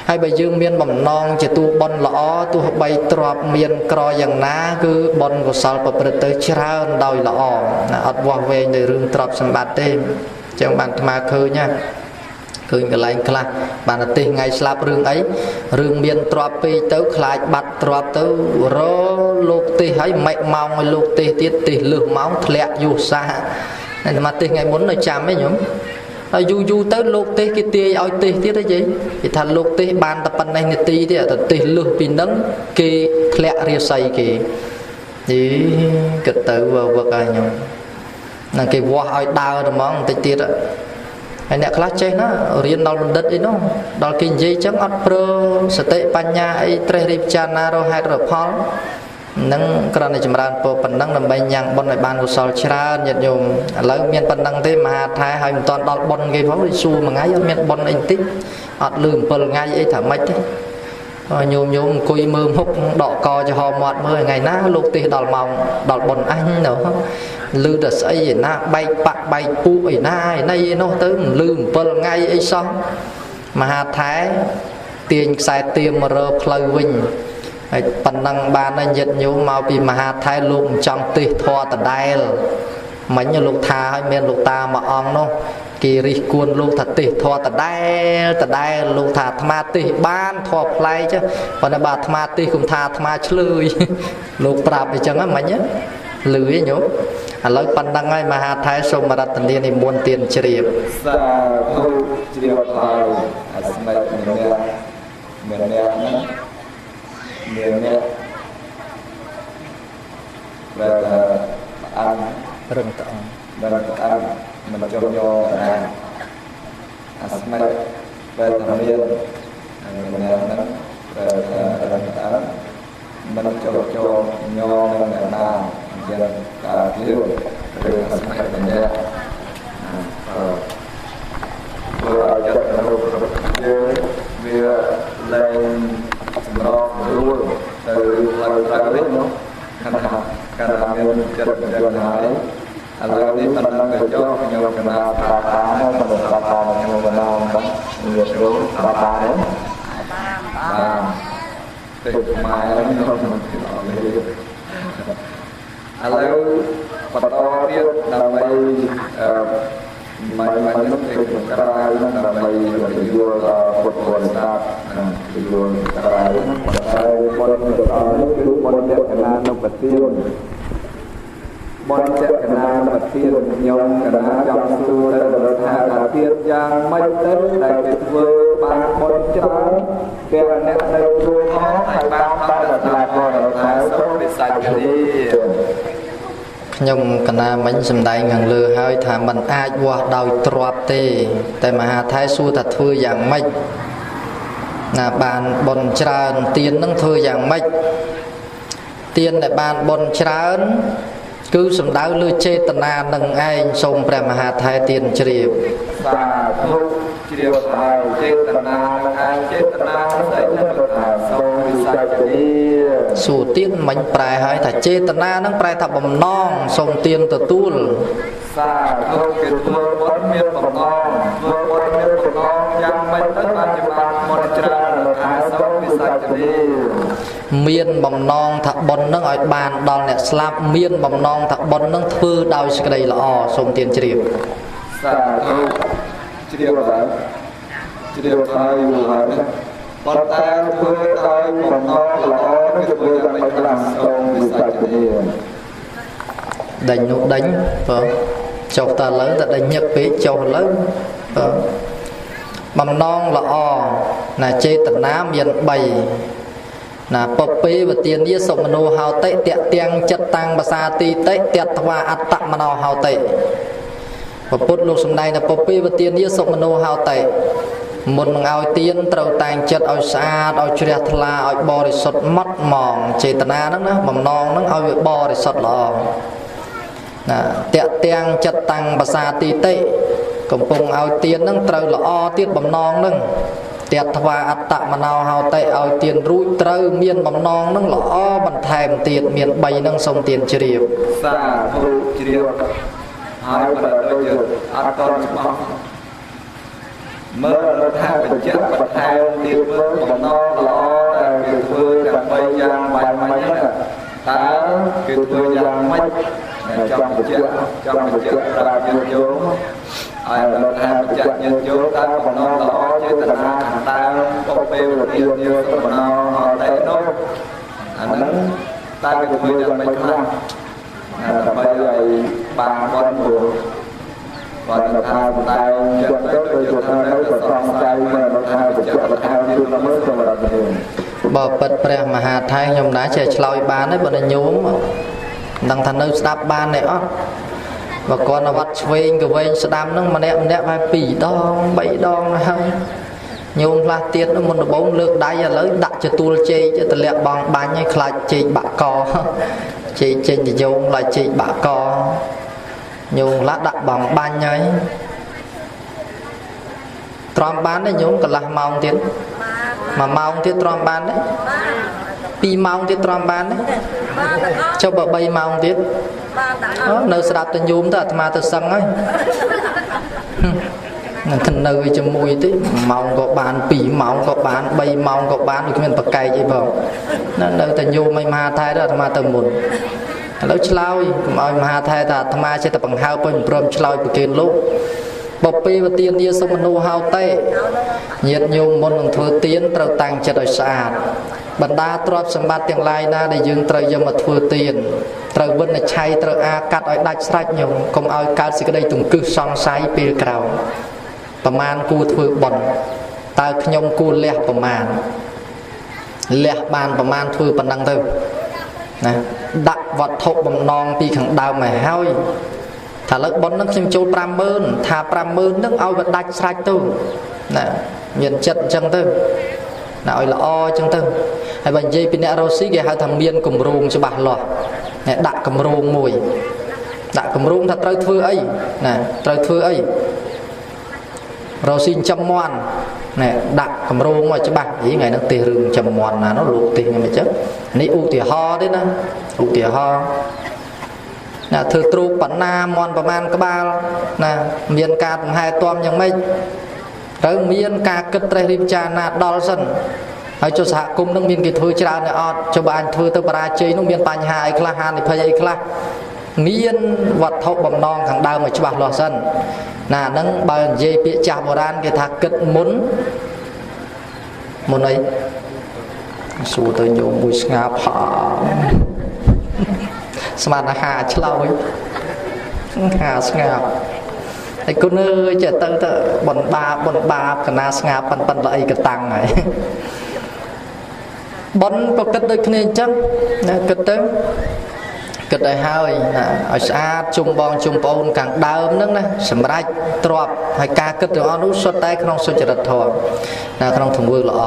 ហើយបើយើងមានបំណងជាតួបុណ្យល្អទោះបីទ្រព្យមានក្រយ៉ាងណាគឺបុណ្យកុសលប្រព្រឹត្តទៅច្រើនដោយល្អណាអត់វាស់វែងដោយរឿងទ្រព្យសម្បត្តិទេអញ្ចឹងបានអាត្មាឃើញណាឃើញកន្លែងខ្លះបានតែថ្ងៃស្លាប់រឿងអីរឿងមានទ្រព្យពេកទៅខ្លាចបាត់ទ្រព្យទៅរលោកទេសហើយម៉េចម៉ោងឲ្យលោកទេសទៀតទេសលឹះម៉ោងធ្លាក់យុសាហើយអាត្មាទេសថ្ងៃមុននៅចាំទេញោមហើយយូរទៅលោកទេសគេទាយឲ្យទេសទៀតហីគេថាលោកទេសបានតែប៉ុណ្ណេះនាទីទេតែទេសលឹះពីហ្នឹងគេធ្លាក់រាសីគេយីគិតទៅវឹកហើយញោមណាគេវាស់ឲ្យដើរតែហ្មងបន្តិចទៀតហើយអ្នកខ្លះចេះណារៀនដល់បណ្ឌិតអីនោះដល់គេនិយាយចឹងអត់ព្រឺសតិបញ្ញាអីត្រេះរិះពិចារណារកហេតុរកផលនឹងគ្រាន់តែចម្រើនពោប៉ុណ្ណឹងដើម្បីញ៉ាំងបុណ្យឲ្យបានកុសលច្រើនញាតិញោមឥឡូវមានប៉ុណ្ណឹងទេមហាថែហើយមិនទាន់ដល់បុណ្យគេផងសួរមួយថ្ងៃអត់មានបុណ្យអីបន្តិចអត់លឺ7ថ្ងៃអីថាម៉េចទេញោមអង្គុយមើលមុខដកកចំហមាត់មើលថ្ងៃណាលោកទេសដល់ម៉ោងដល់បុណ្យអញទៅលឺតែស្អីឯណាបែកបាក់បែកពូកឯណាឯណីឯនោះទៅលឺ7ថ្ងៃអីសោះមហាថែទាញខ្សែទៀមមករកផ្លូវវិញហើយប៉ុណ្ណឹងបានហើយញាតិញោមមកពីមហាថែលោកមិនចង់ទេសធរដដែលមិញលោកថាឲ្យមានលោកតាមួយអង្គនោះគេរិះគួនលោកថាទេសធរដដែលលោកថាអាត្មាទេសបានធរផ្លែកចឹងប៉ុន្តែបើអាត្មាទេសគុំថាអាត្មាឆ្លើយលោកប្រាប់អញ្ចឹងហ្នឹងមិញលឺឯងញោមឥឡូវប៉ុណ្ណឹងហើយមហាថែសូមរតនានិមន្តទានជ្រាបសាធុជ្រាបហើយអាស្មិតម្នាក់ណាមានអ្នកដែលអង្គរឹងតអង្គមិនចុះញោណាអាស្មិតដែលថាមានអ្នកហ្នឹងដែលរឹងតអង្គមិនចុះញោនឹងអ្នកណាយ៉ាងការគិតឬអាស្មិតម្នាក់ព្រោះឲ្យចិត្តមនុស្សយើងវាលែងសម្រងរួលទៅផ្លូវត្រូវវិញនោះកាលណាមានចិត្តយល់ហើយឥឡូវនេះបណ្ដឹងទៅចុះខ្ញុំកណាប្រាតាហើយបណ្ដឹងប្រាតាខ្ញុំបណ្ដឹងវាគ្រូប្រាតានេះបាទទៅខ្មែរខ្ញុំមិនគិតអត់ទេឥឡូវបន្តទៀតដើម្បីមិននោះទៅក្រៅដើម្បីយល់ដល់ពុទ្ធបរិស័ទយល់ក្រៅហើយបុណ្យទៅដល់នេះគឺបុណ្យចក្ខណានុបទានបុណ្យចក្ខណានុបទានខ្ញុំកណាចង់សួរទៅដល់ថាទៀតយ៉ាងម៉េចទៅដែលគេធ្វើបានបុណ្យច្រើនទាំងអ្នកនៅរួមផងហើយបានដល់ស្លាប់ផងដល់ថាសូមវិសាចនីខ្ញុំកណាមិញសំដែងខាងលើហើយថាมันអាចវាស់ដោយទ្រព្យទេតែមហាថែសួរថាធ្វើយ៉ាងម៉េចណាបានបុណ្យច្រើនទាននឹងធ្វើយ៉ាងម៉េចទានដែលបានបុណ្យច្រើនគឺសំដៅលើចេតនានឹងឯងសូមព្រះមហាថែទានជ្រាបសាធុជ្រាបហើយចេតនានឹងឯងចេតនានឹងស្អីទៅថាសូមវិសាចនីសួរទៀតមិញប្រែហើយថាចេតនានឹងប្រែថាបំណងសូមទានទទួលសាធុគេធ្វើបុណ្យមានបំណងធ្វើបុណ្យមានបំណងយ៉ាងម៉េចទៅបានជាបានបុណ្យច្រើនថាសូមវិសាចនីមានបំណងថាបុណ្យនឹងឲ្យបានដល់អ្នកស្លាប់មានបំណងថាបុណ្យនឹងធ្វើដោយសេចក្តីល្អសូមទានជ្រាបសាធុជ្រាបហើយជ្រាបហើយយល់ហើយប៉ុន្តែធ្វើដោយបំណងល្អគឺធ្វើដើម្បីខ្លះសូមវិសាចនីដេញនោះដេញបើចុះតើឥឡូវតែដេញញឹកពេកចុះឥឡូវបើបំណងល្អណាចេតនាមាន3 ណាពពេវទានាសុមនោហោតិតេទាំងចិត្តតាំងភាសាទីតិតេថ្វាអត្តមនោហោតិពុទ្ធលោកសំដែងថាពពេវទានាសុមនោហោតិមុននឹងឲ្យទានត្រូវតែងចិត្តឲ្យស្អាតឲ្យជ្រះថ្លាឲ្យបរិសុទ្ធម៉ត់ហ្មងចេតនាហ្នឹងណាបំណងហ្នឹងឲ្យវាបរិសុទ្ធល្អណាតេទាំងចិត្តតាំងភាសាទីតិកំពុងឲ្យទានហ្នឹងត្រូវល្អទៀតបំណងហ្នឹងតេថ្វាអត្តមនោហោតិឲ្យទានរួចត្រូវមានបំណងហ្នឹងល្អបន្ថែមទៀតមាន3ហ្នឹងសូមទានជ្រាបសាធុជ្រាបហើយបើដូចអត់តន់ច្បាស់មើលនៅថាបញ្ជាក់បន្ថែមទៀតមើលបំណងល្អដែលគេធ្វើដើម្បីយ៉ាងបែបម៉េចហ្នឹងតើគេធ្វើយ៉ាងម៉េចចង់បញ្ជាក់ប្រាប់ញាតិញោមហើយនៅថាបញ្ជាក់ញាតិញោមតើបំណងល្អចេតនាខាងដើមពុកពេលវេលាយកទៅបំណងតែនោះអាហ្នឹងតើគេធ្វើយ៉ាងម៉េចខ្លះដើម្បីឲ្យបានបនព្រោះបានថាបណ្ដាញចិត្តទៅដូចថានៅប្រសងដៃនៅថាបច្ចៈបឋានគឺមើលសម្រាប់នេះបើពិតព្រះមហាថៃខ្ញុំណាចេះឆ្លើយបានទេបើញោមដឹងថានៅស្ដាប់បានទេអត់បើគាត់នៅវត្តឆ្វេងក៏វែងស្ដាំហ្នឹងម្នាក់បែប2ដង3ដងហើយញោមខ្លះទៀតមុនដំបូងលើកដៃឥឡូវដាក់ចទួលចេកទៅលាក់បងបាញ់ឲ្យខ្លាចចេកបាក់កចេកចេញទៅយោងខ្លាចចេកបាក់កញោមខ្លះដាក់បងបាញ់ហើយទ្រាំបានទេញោមកន្លះម៉ោងទៀត1ម៉ោងទៀតទ្រាំបានទេ2ម៉ោងទៀតទ្រាំបានទេចុះបើ3ម៉ោងទៀតនៅស្ដាប់តែញោមទៅអាត្មាទៅសឹងហើយនឹងនៅជាមួយទេ1ម៉ោងក៏បាន2ម៉ោងក៏បាន3ម៉ោងក៏បានដូចគ្មានប្រកែកអីផងនៅតែញោមឲ្យមហាថៃទៅអាត្មាទៅមុនឥឡូវឆ្លើយកុំឲ្យមហាថៃថាអាត្មាចេះតែបង្ហើបពេញព្រមឆ្លើយប្រគេនលោកបពេវទានាសុមនោហោតិញាតិញោមមុននឹងធ្វើទានត្រូវតាំងចិត្តឲ្យស្អាតបណ្ដាទ្រព្យសម្បត្តិទាំងឡាយណាដែលយើងត្រូវយកមកធ្វើទានត្រូវវិនិច្ឆ័យត្រូវអាកាត់ឲ្យដាច់ស្រេចញោមកុំឲ្យកើតសេចក្តីទង្គឹសសង្ស័យពេលក្រោយប្រមាណគួរធ្វើបុណ្យតើខ្ញុំគួរលះប្រមាណលះបានប្រមាណធ្វើប៉ុណ្ណឹងទៅណាដាក់វត្ថុបំណងពីខាងដើមមកហើយថាលើបុណ្យនឹងខ្ញុំចូល50000ថា50000នឹងឲ្យវាដាច់ស្រេចទៅណាមានចិត្តអញ្ចឹងទៅណាឲ្យល្អអញ្ចឹងទៅហើយបើនិយាយពីអ្នករស់ស៊ីគេហៅថាមានគម្រោងច្បាស់លាស់ណាដាក់គម្រោងមួយដាក់គម្រោងថាត្រូវធ្វើអីណាត្រូវធ្វើអីរស់ស៊ីចំមន់ណែដាក់គម្រោងមកច្បាស់ថ្ងៃហ្នឹងទេសរឿងចំមន់ណានោះលោកទេសខ្ញុំអញ្ចឹងនេះឧទាហរណ៍ទេណាឧទាហរណ៍ណាធ្វើទ្រូបបណ្ណាមន់ប្រមាណក្បាលណាមានការបង្ហែតមយ៉ាងម៉េចត្រូវមានការគិតត្រេះរិះពិចារណាដល់សិនហើយចុះសហគមន៍នឹងមានគេធ្វើច្រើនទេអត់ចុះបើអញធ្វើទៅបរាជ័យនោះមានបញ្ហាអីខ្លះហានិភ័យអីខ្លះមានវត្ថុបំណងខាងដើមឲ្យច្បាស់លាស់សិនណាហ្នឹងបើនិយាយពាក្យចាស់បុរាណគេថាគិតមុនអីសួរទៅញោមមួយស្ងាផងស្មានអាហារឆ្លោយហាស្ងាប់ហើយគុណអើយចេះទៅបនបាបកណាស្ងាប់ប៉ុនល្អីកតាំងហើយបនប្រកិតដូចគ្នាអញ្ចឹងណាគិតទៅគិតឲ្យហើយណាឲ្យស្អាតជុំបងជុំប្អូនខាងដើមហ្នឹងណាសម្រាប់ទ្របហើយការគិតទាំងអស់នោះសុទ្ធតែក្នុងសុចរិតធម៌ណាក្នុងទង្វើល្អ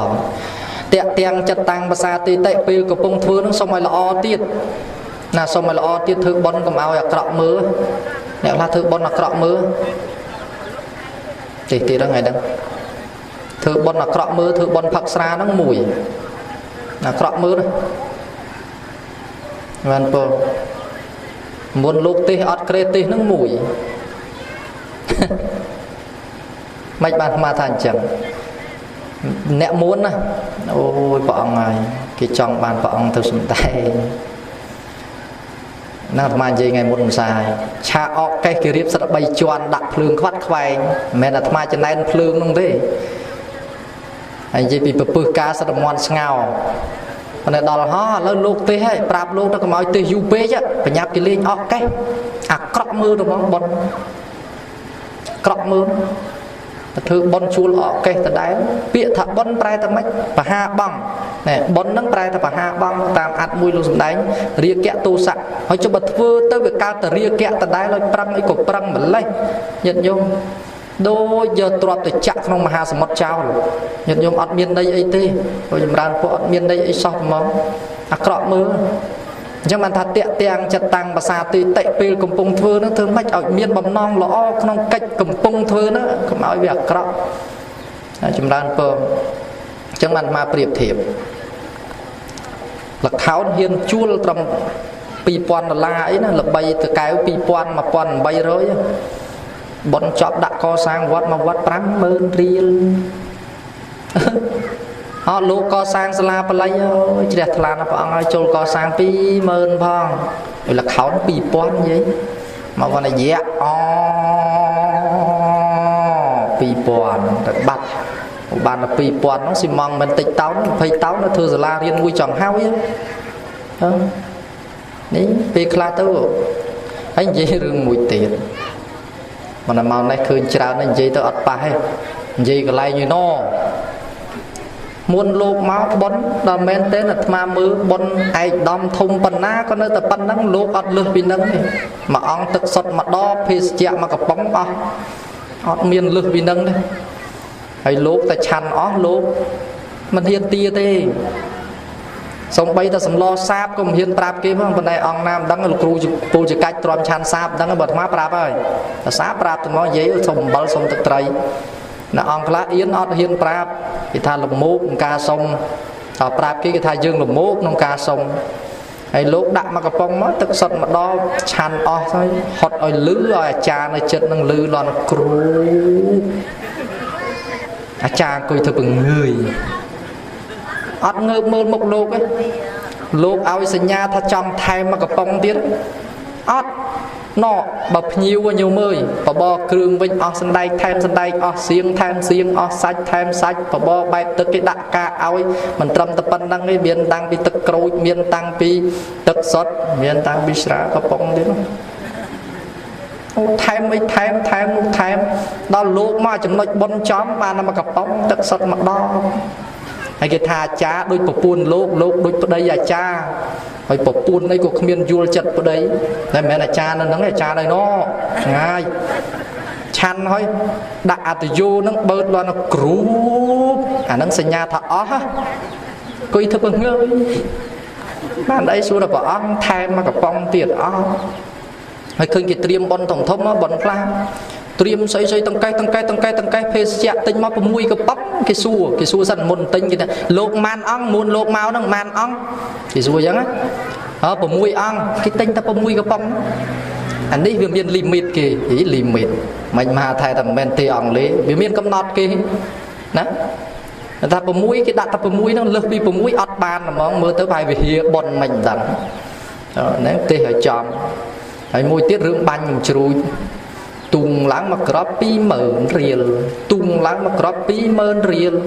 តាក់ទាំងចិត្តតាំងភាសាទីតិពេលកំពុងធ្វើនឹងសូមឲ្យល្អទៀតណាសូមឲ្យល្អទៀតធ្វើបន់កុំឲ្យអាក្រក់មើលអ្នកខ្លះធ្វើបន់អាក្រក់មើលទេទៀតហ្នឹងហើយហ្នឹងធ្វើបន់អាក្រក់មើលធ្វើបន់ផឹកស្រាហ្នឹងមួយអាក្រក់មើលណាបានពមុនលោកទេសអត់ក្រេទេសហ្នឹងមួយមិនបានស្មាថាអញ្ចឹងអ្នកមុនណាអូយព្រះអង្គហើយគេចង់បានព្រះអង្គទៅសំដែងណាអាត្មានិយាយថ្ងៃមុនមិនសាយឆាអកកេះគេរៀបសិត3ជាន់ដាក់ភ្លើងខ្វាត់ខ្វែងមិនមែនអាត្មាចំណែនភ្លើងនោះទេហើយនិយាយពីពពឹសការសិតមន់ស្ងោប៉ុន្តែដល់ហោឥឡូវលោកទេសហើយប្រាប់លោកទៅកុំឲ្យទេសយូរពេកប្រញាប់គេលេងអកកេះអាក្រក់មើលទៅហ្មងបត់ក្រក់មើល thứ bon chua lọ kê ta đáy bịa thạ bon prai ta mách và ha băng nè bon nâng prai ta và ha băng tam ạt mùi luôn đánh ria kẹ tu sạ hỏi cho bật vơ tới việc cao ta ria kẹ ta đáy lôi prăng ấy cục prăng mà lấy nhận nhung đôi giờ trọt để chặt trong mà hà sầm mót trao rồi nhận nhung ọt miên đây ấy tê rồi dùm đàn phụ ọt miên đây ấy sọt móng cọ mưa nhưng mà thật tiện tiền chặt tăng và xa tì tệ pê cầm pung thưa nó thương mách ở miên bầm non lõ không cách cầm pung thưa nó không nói việc cọ chúng ta phơm chẳng mà priệp thiệp là kháo hiên chua trong pi pon là ấy là bay từ cái pi pon mà pon bay rồi bọn chọp đã co sang vót mà vót prang mơn riêng họ lũ co sang sla play chỉ đẹp là nó bọn ai chôn co sang pi mơn phong rồi là kháo nó pi pon vậy mà con này dẹt pi pon bắt bạn là pi pon nó xì mong mình tịch táo nó phây táo nó thưa sla riêng vui chọn hao ấy đấy pi kla tao anh gì rừng mùi tiền mà nằm màu này khơi trào nên gì tôi ắt bài gì cái này như nó muôn lục máu bón đòn men tên là ma mưa bón ai đom thùng bần na có nơi tập bắn nắng lục ắt lướt pin nắng mà ông thực sọt mà đo phi chẹt mà cặp bóng ắt miên lướt pin nắng đấy hay lục ta chăn lục mình hiện tia tê xong bây ta sầm lo sáp cũng hiện prap kia không bên đây ông nam đắng là cù chỉ cách tròn chăn sáp đắng là bật má prap ơi sáp prap thì nó dễ xong bal xong thực trai là ông lá yến ọt hiện prap thì tha lục mốt ca xong prap kia tha dương lục mốt nông ca xong hay lúc đặt mà cặp bông mất thực sự mà đo chăn thôi hot ơi lứ rồi cha này chết năng lứ lo nó cù cha coi thật bằng người ọt ngơ mơ một lục ấy lục ao sinh nha tha trong thay mà cặp bông tiết ọt nọ bập nhiều mơi và bo kêu vinh ọt sân đây thêm ọt xiêng ọt sạch thêm sạch và bo bay tới cái đạn ca ao mình trầm tập bắn đăng cái miền tăng bị tức cối miền tăng bị tức sốt miền tăng bị sả cặp bông tiết thêm đó lục mà chúng nó bón chóm mà nó mà cặp bông tức sốt mặt đo hay cái thà cha đôi bọc buồn lốp đôi đây là cha hay bọc buồn đây của miền du chật ở đây đây mẹ là cha nó nắng là cha đây nó ngay chăn thôi đã từ vô nó bớt lo nó cú nó sinh nhà thọ ha coi thật bằng ngơi bạn đây xuống là bỏ ăn thêm mà cả bông tiền hay khơi cái tiêm bon tổng thống nó bon la tiêm xây tăng cái phê chẹt tinh máu của mùi cái bắp cái xua dần môn tinh cái này lột man ong muôn lột máu nó man ong thì xua chẳng á của mùi ong cái tinh ta của mùi cái bông anh đi miền limit kì ý limit mình mà thay thằng men tê ong lấy miền cấm nọt kì nè ta của mùi cái đặt ta của mùi nó lướt đi của mùi ọt ban là mong mưa tới bài về hier bon mình rằng nếu tê ở chòm hay mùi tiết rương banh chui tung láng mà crop pi mờn riêng tung láng mà crop pi mờn riêng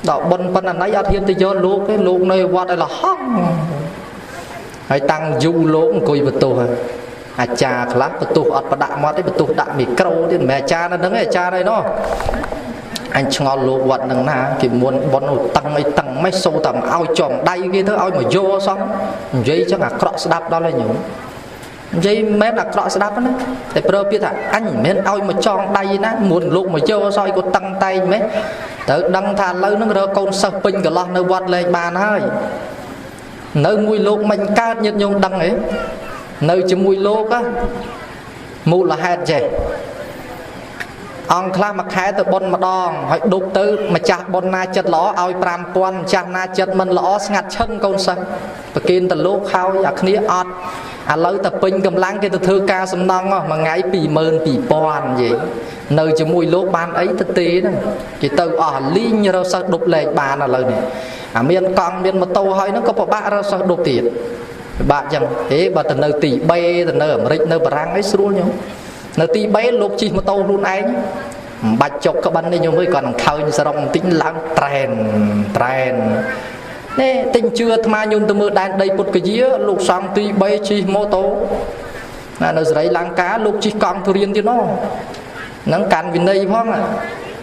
đó bần bần anh ấy ở thiên tới giờ lúa cái lúa này qua đây là hong hay tăng du lúa coi bật tu à cha khá bật tu ở bật đạm mót đấy bật tu đạm micro thì mẹ cha nó đứng ở cha đây nó anh cho lúa vật đằng na thì muốn bón tăng mấy sâu tầm ao tròn đây kia thứ ao mà vô xong dây cho ngà cross đạp đó là nhiều dây mẹ là cọ sẽ đáp nó để pro biết là anh men ao mà tròn đây ná muốn lục mà vô soi có tăng tay mấy tự đăng thà lâu nó rồi con sập pin cả lon nơi quạt lên bàn hơi nơi mùi lục mình ca nhiệt nhung đăng ấy nơi chỉ mùi lục á mù là hạt gì ông khla mặc khai từ bon mà đòn hỏi đục tư mà chặt bon na chật ló ao pram quan chặt na chật mình ló ngặt chân con sân và kiên từ lúc khao giặc nia ọt à lâu tập pin cầm lăng cái từ thư ca sầm nong mà ngay pì mơn pì pon gì nơi chỉ mùi lốp ban ấy thực tế đó chỉ từ ở linh như đâu sao đục lệ bàn là lời này à miền con miền mà tô hơi nó có bỏ bạ đâu sao đục tiền bạn chẳng thế bà từ nơi tỷ bay từ nơi ở rịch nơi bà răng ấy xuống nhau nơi tỷ bay lục chỉ mà tô luôn anh bạch chọc các bạn đây nhau mới còn khơi như sao tính lãng trend nè tình chưa tham nhung từ mưa đàn đầy một cái dĩa lục sang tuy bay chi mô tô là nó giấy láng cá lục chỉ con thu riêng thì nó nắng cạn vì này phong à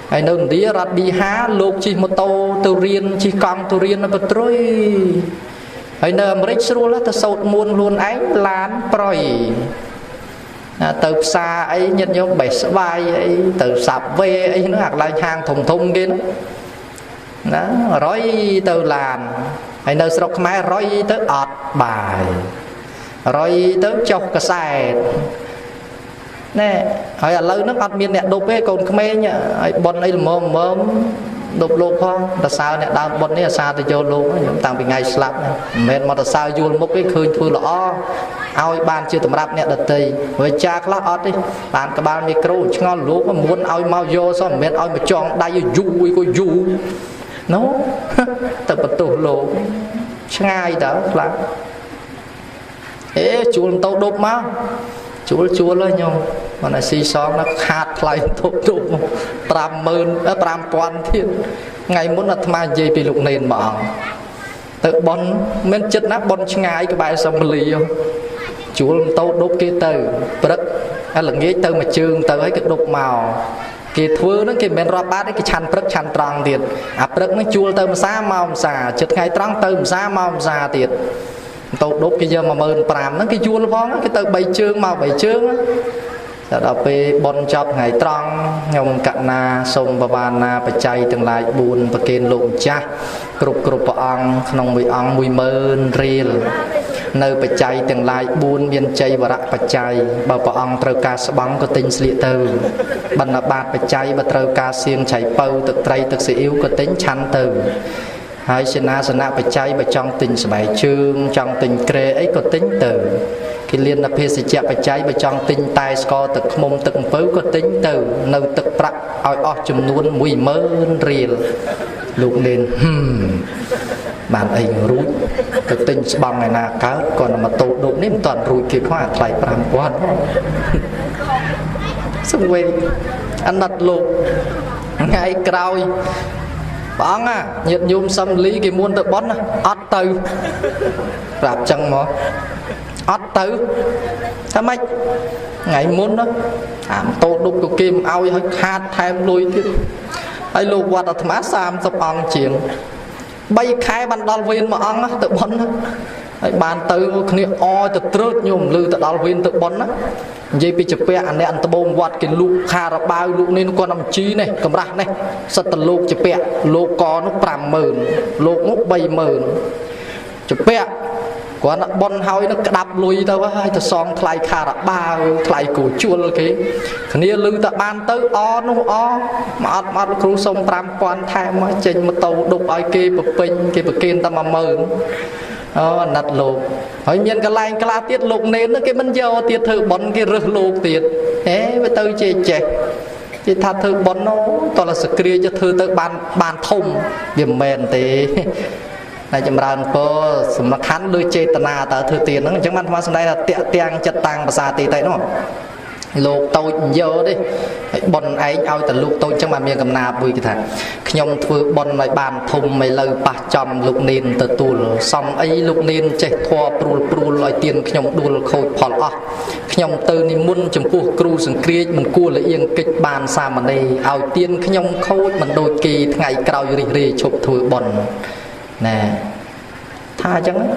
hay đâu tí rát đi há lục chỉ một tàu từ riêng chỉ con từ riêng nó bật trôi hay nơi mà rít xua là ta sốt muôn luôn ánh lán proi từ xa ấy nhận nhau bể vai ấy từ sạp về ấy nó hoặc là hàng thùng thùng kia đó rồi từ làn hay nơi sọc máy rồi tới ọt bài rồi tới chọc cái xe nè hỏi là lâu nó ọt miên nè đục ấy còn không mê nhá bọn ấy là mồm đục lục không là sao nè đau bọn ấy là sao thì vô luôn nhưng tạm bị ngày slap nên mà là sao vô một cái khơi thưa lõ ao ban chưa tầm rap nè đợt tì với cha class ọt đi bạn các bạn micro ngon lúa mà muốn ao mau vô sao mệt ao mà chọn đây vô có vô nó tập tụ lộ ngay đó là ế chùa tàu đục máu chúa lên nhau mà là xì xóm nó khát lại thục đục 50,000 thiên ngày muốn là tham gì bị lục nền mà tự bon men chất nát bon ngay cái bài sông lì không chúa tàu đục kia từ bật hay là nghĩ từ mà trường từ ấy cái đục màu cái thưa nó cái men rap bát cái chăn bật chăn tròn tiền à bật nó chua từ mà xa màu xà chất ngày trăng từ mà xa màu xà tiền tàu đốt cái giờ mà mơn pram nó cái chua nó phong cái từ bảy chương màu bảy chương á đó về bon chọc ngày trăng nhom cạn na sông bà ban na bạch chay từng lại buồn và kên lộn cha cục ong nông mùi ong mùi mơn riêng nơi bạch chay từng lại buồn biên chay và rạ bạch chay bà ong trâu cá bóng có tính sliệt từ bần là bát bạch chay bà trâu cá xiên chảy bầu thực tray thực sự yếu có tính chăn từ hai sinh bạch chay bà trong tình bảy chương trong tình kê ấy có tính từ khi liên là phê sẽ chẹp bạch chay bà trong tình tai sco thực mông thực phứ có tính từ nơi thực bạc oi chùm nuôn mùi mơn riêng lục lên bạn ấy rúi thực tình bằng ngày nào cá còn mà tổ đụng nên toàn rúi kia hoa lại làm quan xong về ăn đặt lục ngày cào bóng à nhiệt nhôm xâm lý cái muôn tự bón ót từ rạp chân mà ót từ thăm anh ngày muôn đó tô đục của kim ao hơi khát thêm lùi chứ ai lục qua đặt má sam sập ong chuyện bay khai ban đal viên mà ong á tự bón á bàn từ kia o tự trớt nhôm lư tự đal viên tự bón á dây bị chụp bẹ anh ăn bông quạt cái lục kha ra bao lục nên con nằm chí này cầm ra này sắt tận lục chụp bẹ lục có nó 50,000 lục nó 70,000 chụp bẹ còn nó bon hoi nó đạp lùi tao á tao song thay kha ra bao thay cổ chua cái kia lư tự ban tới o nó o mà cú sông 5,000 thay mà trên một tàu đục ai kê bập pin kê bập kên ta mà mờn nặt lục hỏi miền cái lạnh cái lá tiết lục nên nó cái mình vô tiết thử bón cái rực lục tiết thế với tôi chè thì thật thử bón nó toàn là sực kia cho thử tới bàn thông điểm mền thì này chấm ran po sum là khán đôi chê tana ta thử tiền nó chẳng man mà đây là tiang chặt tang basa tì tây nó lục tôi vô đi bón ấy ao từ lục tôi chẳng mà miền cầm na bùi cái thằng nhom thưa bón lại bàn thùng mày lời bạc chom lục nên từ tù xong ấy lục nên chạy thua pru lại tiền nhom đuôi khôi phật à nhom từ ni muôn chấm pu cru sừng kia mình cua lại yên kịch bàn xa mà đây ao tiền nhom khôi mình đôi kỳ ngày cào rì chụp thưa bón nè tha chẳng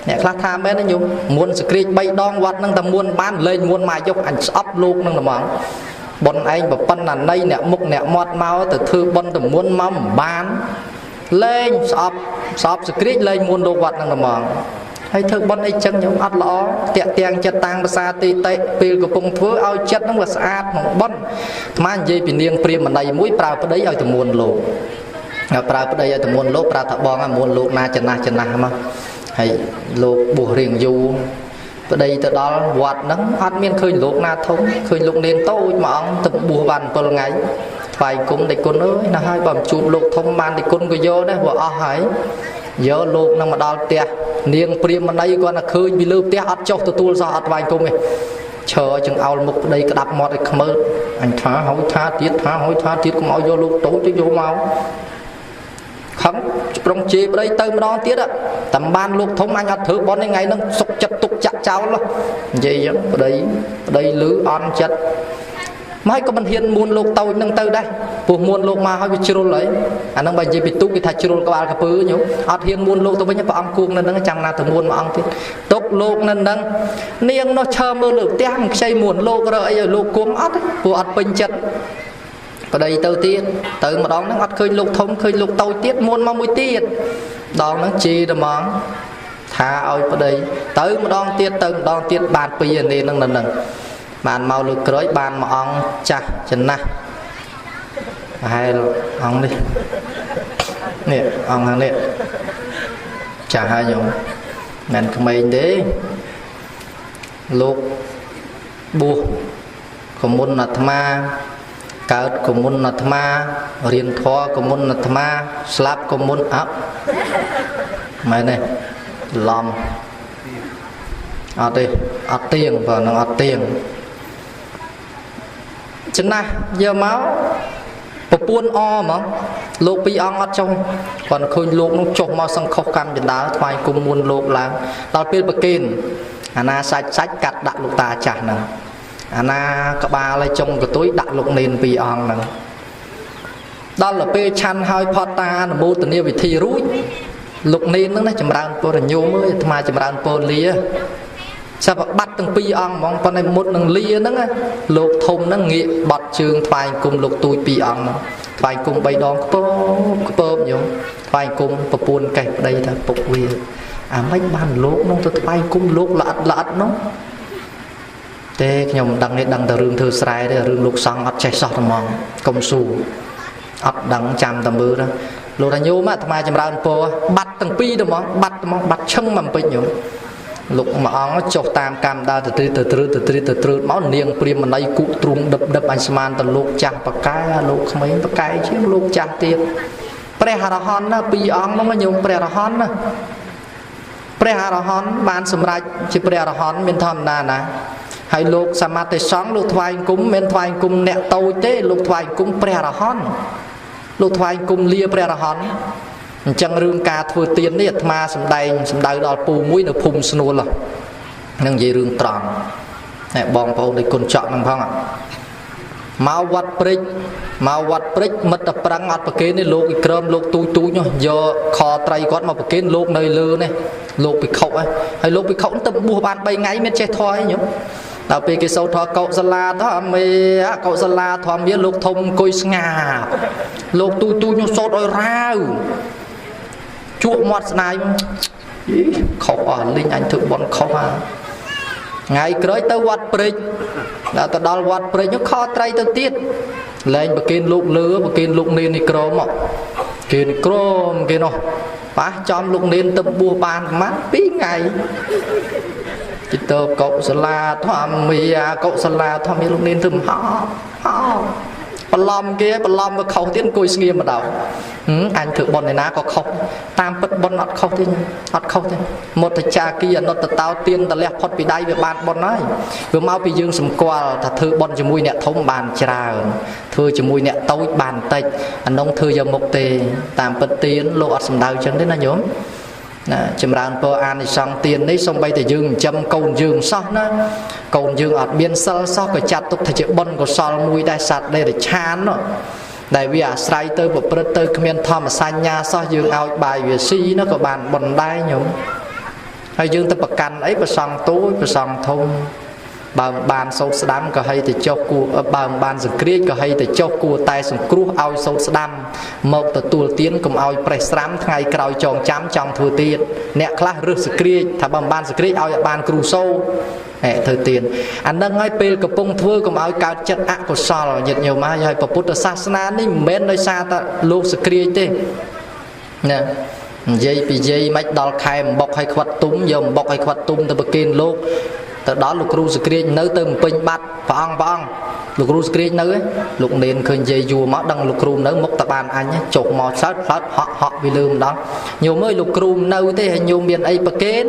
nè khác tha mấy nó nhung muôn script bay đong quạt năng tầm muôn bán lên muôn mai chụp ảnh up luôn năng là mỏng bọn anh và phân là đây nè mục nè mọt máu từ thư bọn tầm muôn mắm bán lên shop script lên muôn đồ quạt năng là mỏng hay thư bọn ấy chân nhung ắt lõ tiện tiền chất tăng xa tì tệ pil của công thưa ao chất nó là sát mỏng bọn mà dây bị niềng priêm mà đầy mũi prao đấy ao tầm muôn lộ prao đây tầm muôn lô prao thọ bong muôn lô na chân na mà hay lô bùa riêng du đây từ đó quạt nắng ăn miên khơi lục na thông khơi lục nên tôi mà ông tập bùa bàn tuần ngày vài cũng để con ơi là hai bầm chụp lục thông man thì con có vô đấy vợ hỏi giờ lục năng mà đào tia niềng priêm mà đây con là khơi bị lơ tia ăn chọc từ tua ra ăn vài công này chờ chừng ao mục đây cái đập mọt cái mơ anh thả hỏi tha tiết cũng ao vô lục tối cho vô máu không trong chế đây tới mà đó tiết á tầm ban lục thông anh thử bón ngày nó sụp chặt tục chặt cháu luôn gì vậy đây lứ on chặt mai có mình hiền muôn lục tàu nâng tàu đây buộc muôn lục mà hơi bị chửi lấy anh đang bài gì bị túc bị thay chửi các bạn cái bự nhú ọt hiền muôn lục tàu với nhau bảo ông cuồng nên đang chẳng nào từ muôn mà ông thì tốc lục nên đang niềng nó chờ mưa lục tem xây muôn lục rồi giờ lục cuồng ọt buộc ọt bình chật và đây đầu tiên từ mà đón nó ọt khơi lục thông khơi lục tàu tiết muôn mà mũi tiết đón nó chi được món thà ơi vào đây tới mà đón tiết bàn bây nên nâng bàn màu lực cưới bàn mà ông chặt chân na hay ông đi nè ông hàng nè chả hai nhóm mình không mấy đấy lục bùa của môn là thma cao của môn là thma riêng thoa của môn là thma slap của môn áp mấy này lòng ở đây ở tiền và nó ở tiền chân na giờ máu bộ buôn o mà lục bị ong ở trong còn khơi lục nó chọc màu sang khâu cam chân đá thoại cùng muôn lục là tao biết bậc kên anh sách cắt đặt lục ta chặt nè anh các ba lấy trong cái túi đặt lục nền bị ong nè đó là pe chăn hơi pota là mô tình yêu bị thi rúi lục nền nó chầm ran po là nhôm mới mà chầm ran po lia sao bắt từng pi ong mong con này một lần lia nó lục thùng nó nghĩa bọt trường thoại cùng lục túi pi ong thoại cùng bay đòn po nhiều thoại cùng bộ buôn kẹp đây là bộ vi mấy bàn lục nó tôi thoại cùng lục lạt nó thế nhom đăng từ rừng thư sài đây rừng lục sang ắt chạy sọt mong công su ắt đăng chạm tầm bự đó lục là nhôm á tham chầm ran po bắt từng pi đó mong bắt chân mầm pe nhiều lục mà ông nó chọc tam cam đa từ máu niềng priêm mà lấy cụ trung đập anh sman từ lục chặt bạc cái lục mấy bạc cái chứ lục chặt tiền preharahan na pi ông nó nhung preharahan na preharahan ban sum raj chỉ preharahan miền thầm na nè hay lục samadhi sáng lục thoại cúng miền thoại cúng nẹt tàu tế lục thoại cúng preharahan lục thoại cúng lia preharahan chẳng rương ca thua tiền này mà sầm đầy đó pù mũi nó phum snu là nâng gì rương tròn này bong bầu để con chọn nâng phong ạ mau vặt brick mất tập răng ngọt bậc này lục cơm lục tu nhá giờ kho trai quát mà bậc lục nơi lư này lục bị khẩu ấy hay lục bị khẩu tập bùa bàn bay ngay mới che thôi nhá đào về cái sâu thọ cậu sa la thọ mê cậu sa la thọ mía lục thông coi ngà lục tu nhá sốt oi rau chuột mọt này khẩu ở linh anh thượng bọn khẩu à ngày cưới tới quạt brick đã tới đó quạt brick nó kho trai tới tiết lên bậc kia lục lứa bậc kia lục nên đi chrome kia chrome kia nó phá chom lục nên tập bùa bàn mắt bí ngày chỉ tớ cậu sa la thoa mì cậu sa la thoa mì lục nên thầm ho bật lom và khẩu tiến cùi nghiêm mà đầu anh thử bọn này ná có khẩu tam bất bọn nọt khẩu thế một thầy cha kia nó tao tiên ta lẹp phật bị đáy về bàn bọn nói vừa mau bị dương sầm qua thật thử bọn cho mùi nẹ thông bàn trà thưa cho mùi nẹ tối bàn tịch anh ông thưa giờ một tề tam bất tiến lộ ọt sầm đau chân đấy là nhóm chìm ran po an sang tiền đấy xong bay thì dương châm cồn dương sót nó cồn dương ở biên sơ sót cái chặt tục thầy chữ bôn của sol mùi đai sạt đây để chán nó đại vì sai tới một bữa tới miền thom mà xanh nha so dương ao bài về si nó có bàn bồn đai nhúng hay dương tập bậc canh ấy và sòng túi và sòng thùng bàn sâu đám có hay thì cho cua bàn rừng kia có hay thì cho cua tay sừng cua ao sâu đám một từ tua tiến cùng ao presram ngày cào tròn chám trong thừa tiền nè class rước sừng kia thà bàn sừng kia ao bàn cừu sâu nè thừa tiền anh đang ngay pel cặp bông thưa cùng ao cao chất ác của sò nhiệt nhiều mà hay Phật Sasana ní bên nơi xa ta lô sừng kia thế nè dây bị dây mạch đòn khai bọc hay quạt túm giờ bọc hay quạt túm từ bậc kia lô từ đó lục ru screen nới từ pin bát phong lục ru screen nới lục nền khơi dây dù máu đăng lục ru nới mốc tập bàn anh nhé chột mò sát phát họ bị lườm đó nhiều mới lục ru nới thế hay nhiều miền ấy bậc kén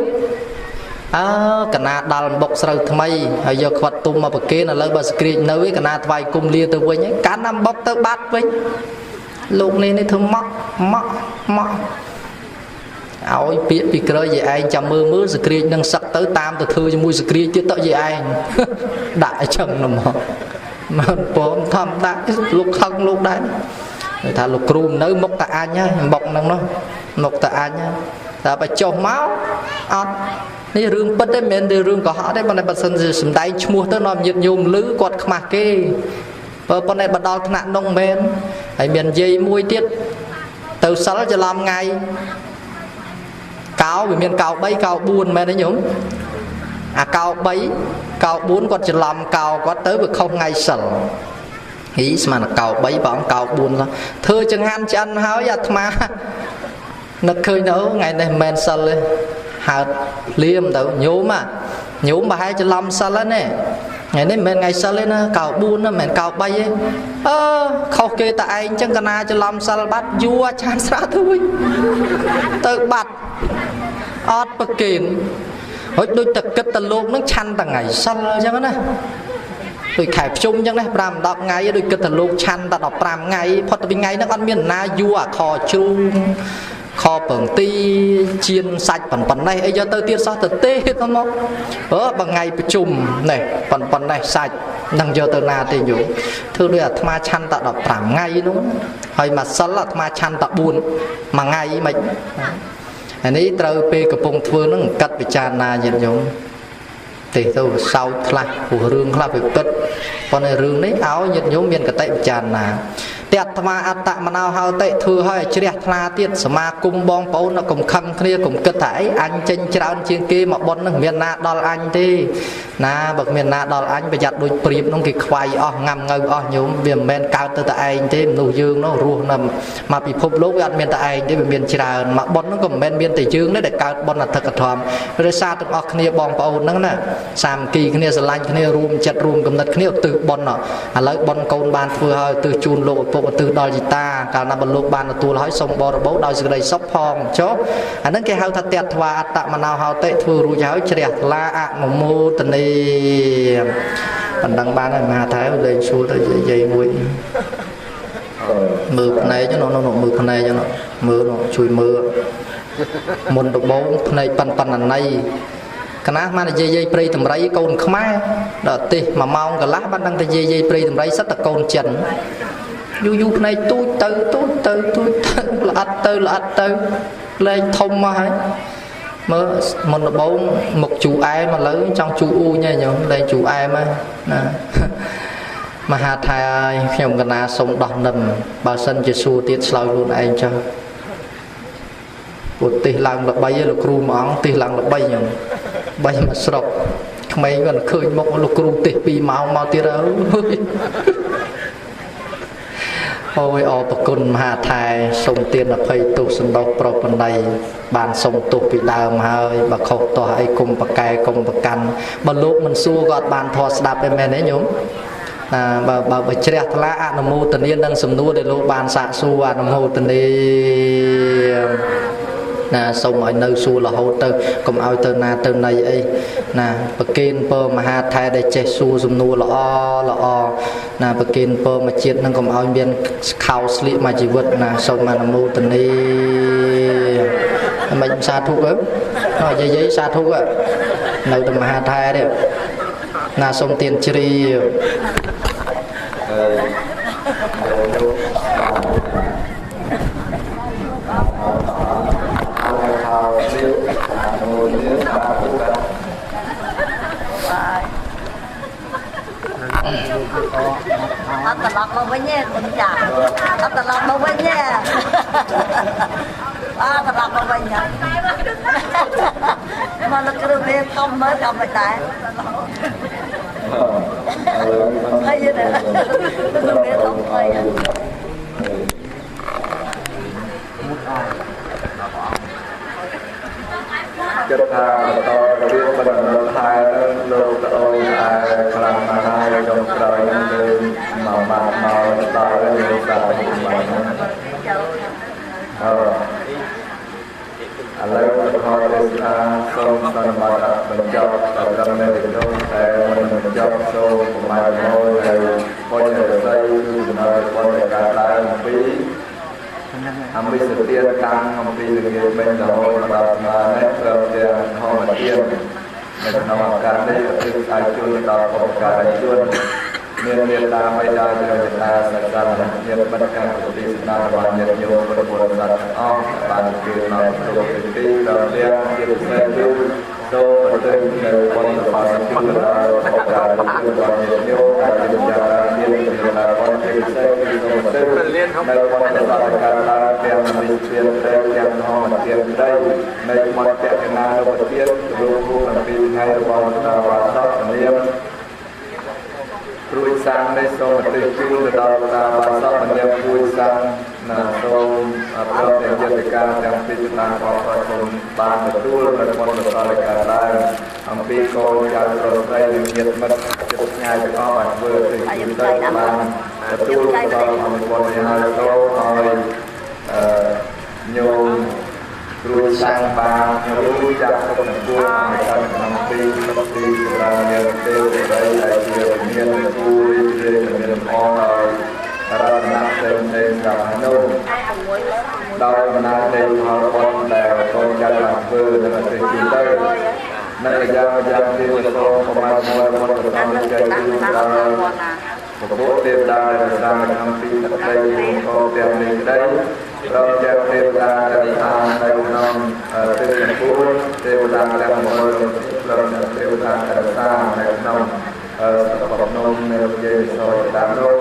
cả na đàn bọc sợi thay hay giờ quạt tung mà bậc kén là lấy bậc screen nới cả na vài cùng lia từ với nhé cả năm bọc tới bát với lục nền này thường mọ ôi biết bị cơ gì anh chăm mưa screen nâng sắc tới tam từ thư cho mùi screen chứ tới gì anh đại chồng nằm มันปมทำได้ลูกทั้งลูกได้ถ้าลูกครูนึกมกตาอันnháบอกนั่งเนาะมกตาอันnháแต่ไปจมเมาอดนี่เรื่องปัดได้เมนเรื่องก็หาได้บันไดบัดสันสมัยชั่วโมงตั้งนอนยืนยุ่มลื้อกดขมักเกพอปันไดบัดดอลขนาดนงเมนไอเมียนยีมวยเตี้ยtừ sáuจะlàm ngày cao vì miền cao bay cao buồn mẹ đấy nhúng à cao bay cao buồn còn chỉ làm cao có tới vực không ngày sẵn ý mà là cao bay bóng cao buồn đó thưa chẳng hạn chị ăn háo giặt mà nó khơi nấu ngày này men sẵn lên hạt liêm đâu nhốm mà hai chỉ làm sẵn lên nè ngày nay mình ngày sau lên cào buôn nó mình cào bay ấy không kê tại anh chẳng cần ai cho làm sao bắt vua chán sao thôi tự bắt ót bậc kìm hồi đôi tập kết tận lúc nó chăn tầng ngày sau chẳng á tôi khải chung chẳng đấy làm đọc ngày đôi kết tận lúc chăn ta đọc làm ngày phật vì ngày nó ăn miền na vua kho chung kho bằng ti chiên sạch phần này ấy giờ tôi tiết sao thật tê hết không bằng ngày chùm này phần này sạch đang giờ tôi na thì nhủ thưa đây là thma chăn tạo đọc thảm ngay đúng hay mà sẵn là thma chăn tạo buồn mà ngay mình anh ấy trâu pe cặp bông thưa nó cắt bị chan na nhận nhung thì tôi sau là của rương là phải cất còn này rương đấy áo nhận nhung miền cả tay bị chan na tiệt thma ắt tạ mà nào hao tệ thưa hơi chia thla tiệt sma cung bong bấu nó cùng khăm kia cùng kết thải anh tranh trao chiên kia mà bón nó miền na đo anh đi na bậc miền na đo anh bây giờ đôi priệp nó kì khoai ngầm ngư nhúng miền men cao từ tại anh thế nụ dương nó ruột nằm mà bị phốp lốp ăn miền tại anh thế miền trà mà bón nó cùng men miền tây dương đấy để cao bón là thật thòm rồi xa từ kia bong bấu nó nè sam kỳ kia sờ lanh kia room chặt room cầm đặt kia từ bón nó lấy bón côn ban vừa hơi từ chun lộ từ đòi ta cả năm bận lục ban là tu nói xong bò bố đòi sự đầy sốc phong chốt anh ấy cái hao thật tiệt và tạ mà nào hao tệ thừa rùi giáo trẻ la ạ một mô tình đi anh đăng ban này mà thái lên xuống tới dây mũi mưa này cho nó mưa này cho nó mưa nó chui mưa môn độc bố này pan này cái nào mà dây prey tầm rấy côn không ai đợt tì mà mong cả lá ban đăng tới dây prey tầm rấy rất là côn chẩn du này tôi là ắt lên thông mà hay mơ một bóng một chú ai mà lớn trong chú u nha nhở đây chú ai mà hà thai nhom cái na sống đỏ nằm bao sân chỉ xua tiết slau luôn anh cho một tì lăng là bay là cừu mỏng tì lăng là bay nhở bay mà sọc mấy còn khơi một là cừu tì bị máu tiệt đâu ôi ở bậc côn hà thai sông tiền là phải tu sinh độc pro bên này bàn sông tu bị đào mà hơi bà khâu to hay cùng bà cài cùng bà canh bà lúc mình xua gọt bàn thò đạp bên mẹ đấy nhúng bà trẻ thà lá nó mô tình yên đang sầm đua để lúc bàn xạ xua nó mô tình yên nè xong mọi nơi xua là hỗ trợ cùng ao từ na từ này ấy nè bậc kiên pơ mà ha thay để che xua dùng nua là o nè bậc kiên pơ mà chết năng cùng ao biên khao sli mà chỉ vật nè xong mà nó mua tình đi mình xa thuốc ấy nói giấy xa thuốc á nơi từ mà ha thay đấy nè xong tiền chi Tật lọc bao nhiêu con chả tật lọc bao nhiêu tật lọc bao nhiêu mà nó cứ về không mới không phải tại thấy gì nữa nó về không thôi chất tha to biết phần hai lô tôi làm hai trong đời màu to lên sao lấy thôi không cần mà mình cho tâm này thì thôi mình cho số của mai thôi thì có thể xây có thể cả lại một tí bị sự tiên căng bị sự nghiệp bên rồi và nét rồi thì họ mà tiên mình nó mà cả đây là cái ai chưa tạo một cái chuột មានមេត្តាបិតាជ្រៅតាសក្ការៈញាតិមិត្តកម្មប្រតិស្ដារបានញាតិញោមពុទ្ធបរិស័ទទាំងអស់បានគឺនៅក្នុងទីដល់ទាំងជាពិសេសគឺសូមប្រតិនៅបុណ្យបារមីដល់ឱកាសគឺដល់ញាតិញោមដែលជាចារមានជាដល់បុណ្យពិសេសគឺសូមប្រតិនៅបុណ្យសក្ការៈទាំងវិជាទាំងធម្មទានដីនៅមន្តៈណានុពទានលោកគ្រូ7ថ្ងៃរបស់តាវាសនាមព្រួយសាំងនៃសូមប្រតិជូនទៅដល់តាវាសនាមព្រួយសាំងណាសូមប្រតិយត្តិការទាំងពីរតាមរបស់សូមបានទទួលនៅមន្តសក្ការៈអំពីកូនចៅប្រុសស្រីនិងញាតិមិត្តជិតឆ្ងាយទាំងអស់បានធ្វើទៅទៅបានទទួលដល់អំពរនេះហើយសូមឲ្យញោមគ្រូសាំងបានรู้จักសុខនឹងគួរឲ្យតាមក្នុងទីសុខទីសម្រាប់អ្នកទេវតាដែលជាមានគួរជាមានអរឲ្យរតនៈទេវទេវតានោះដោយអំណាចនៃផលបុណ្យដែលកូនចៅបានធ្វើនឹងប្រទេសជឿទៅនៅយ៉ាងទីវសូមប្រមាណមួយមុនទៅតាមใจគឺដល់ពពុទ្ធទេវតាដែលសាងក្នុងទីទឹកដីក៏ទាំងនេះក្តីព្រមទាំងទេវតាដែលសាងនៅក្នុងទេវគូទេវតាទាំងមូលព្រមទាំងទេវតាដែលសាងនៅក្នុងបបនំនៅវិជាសោតាមនោះ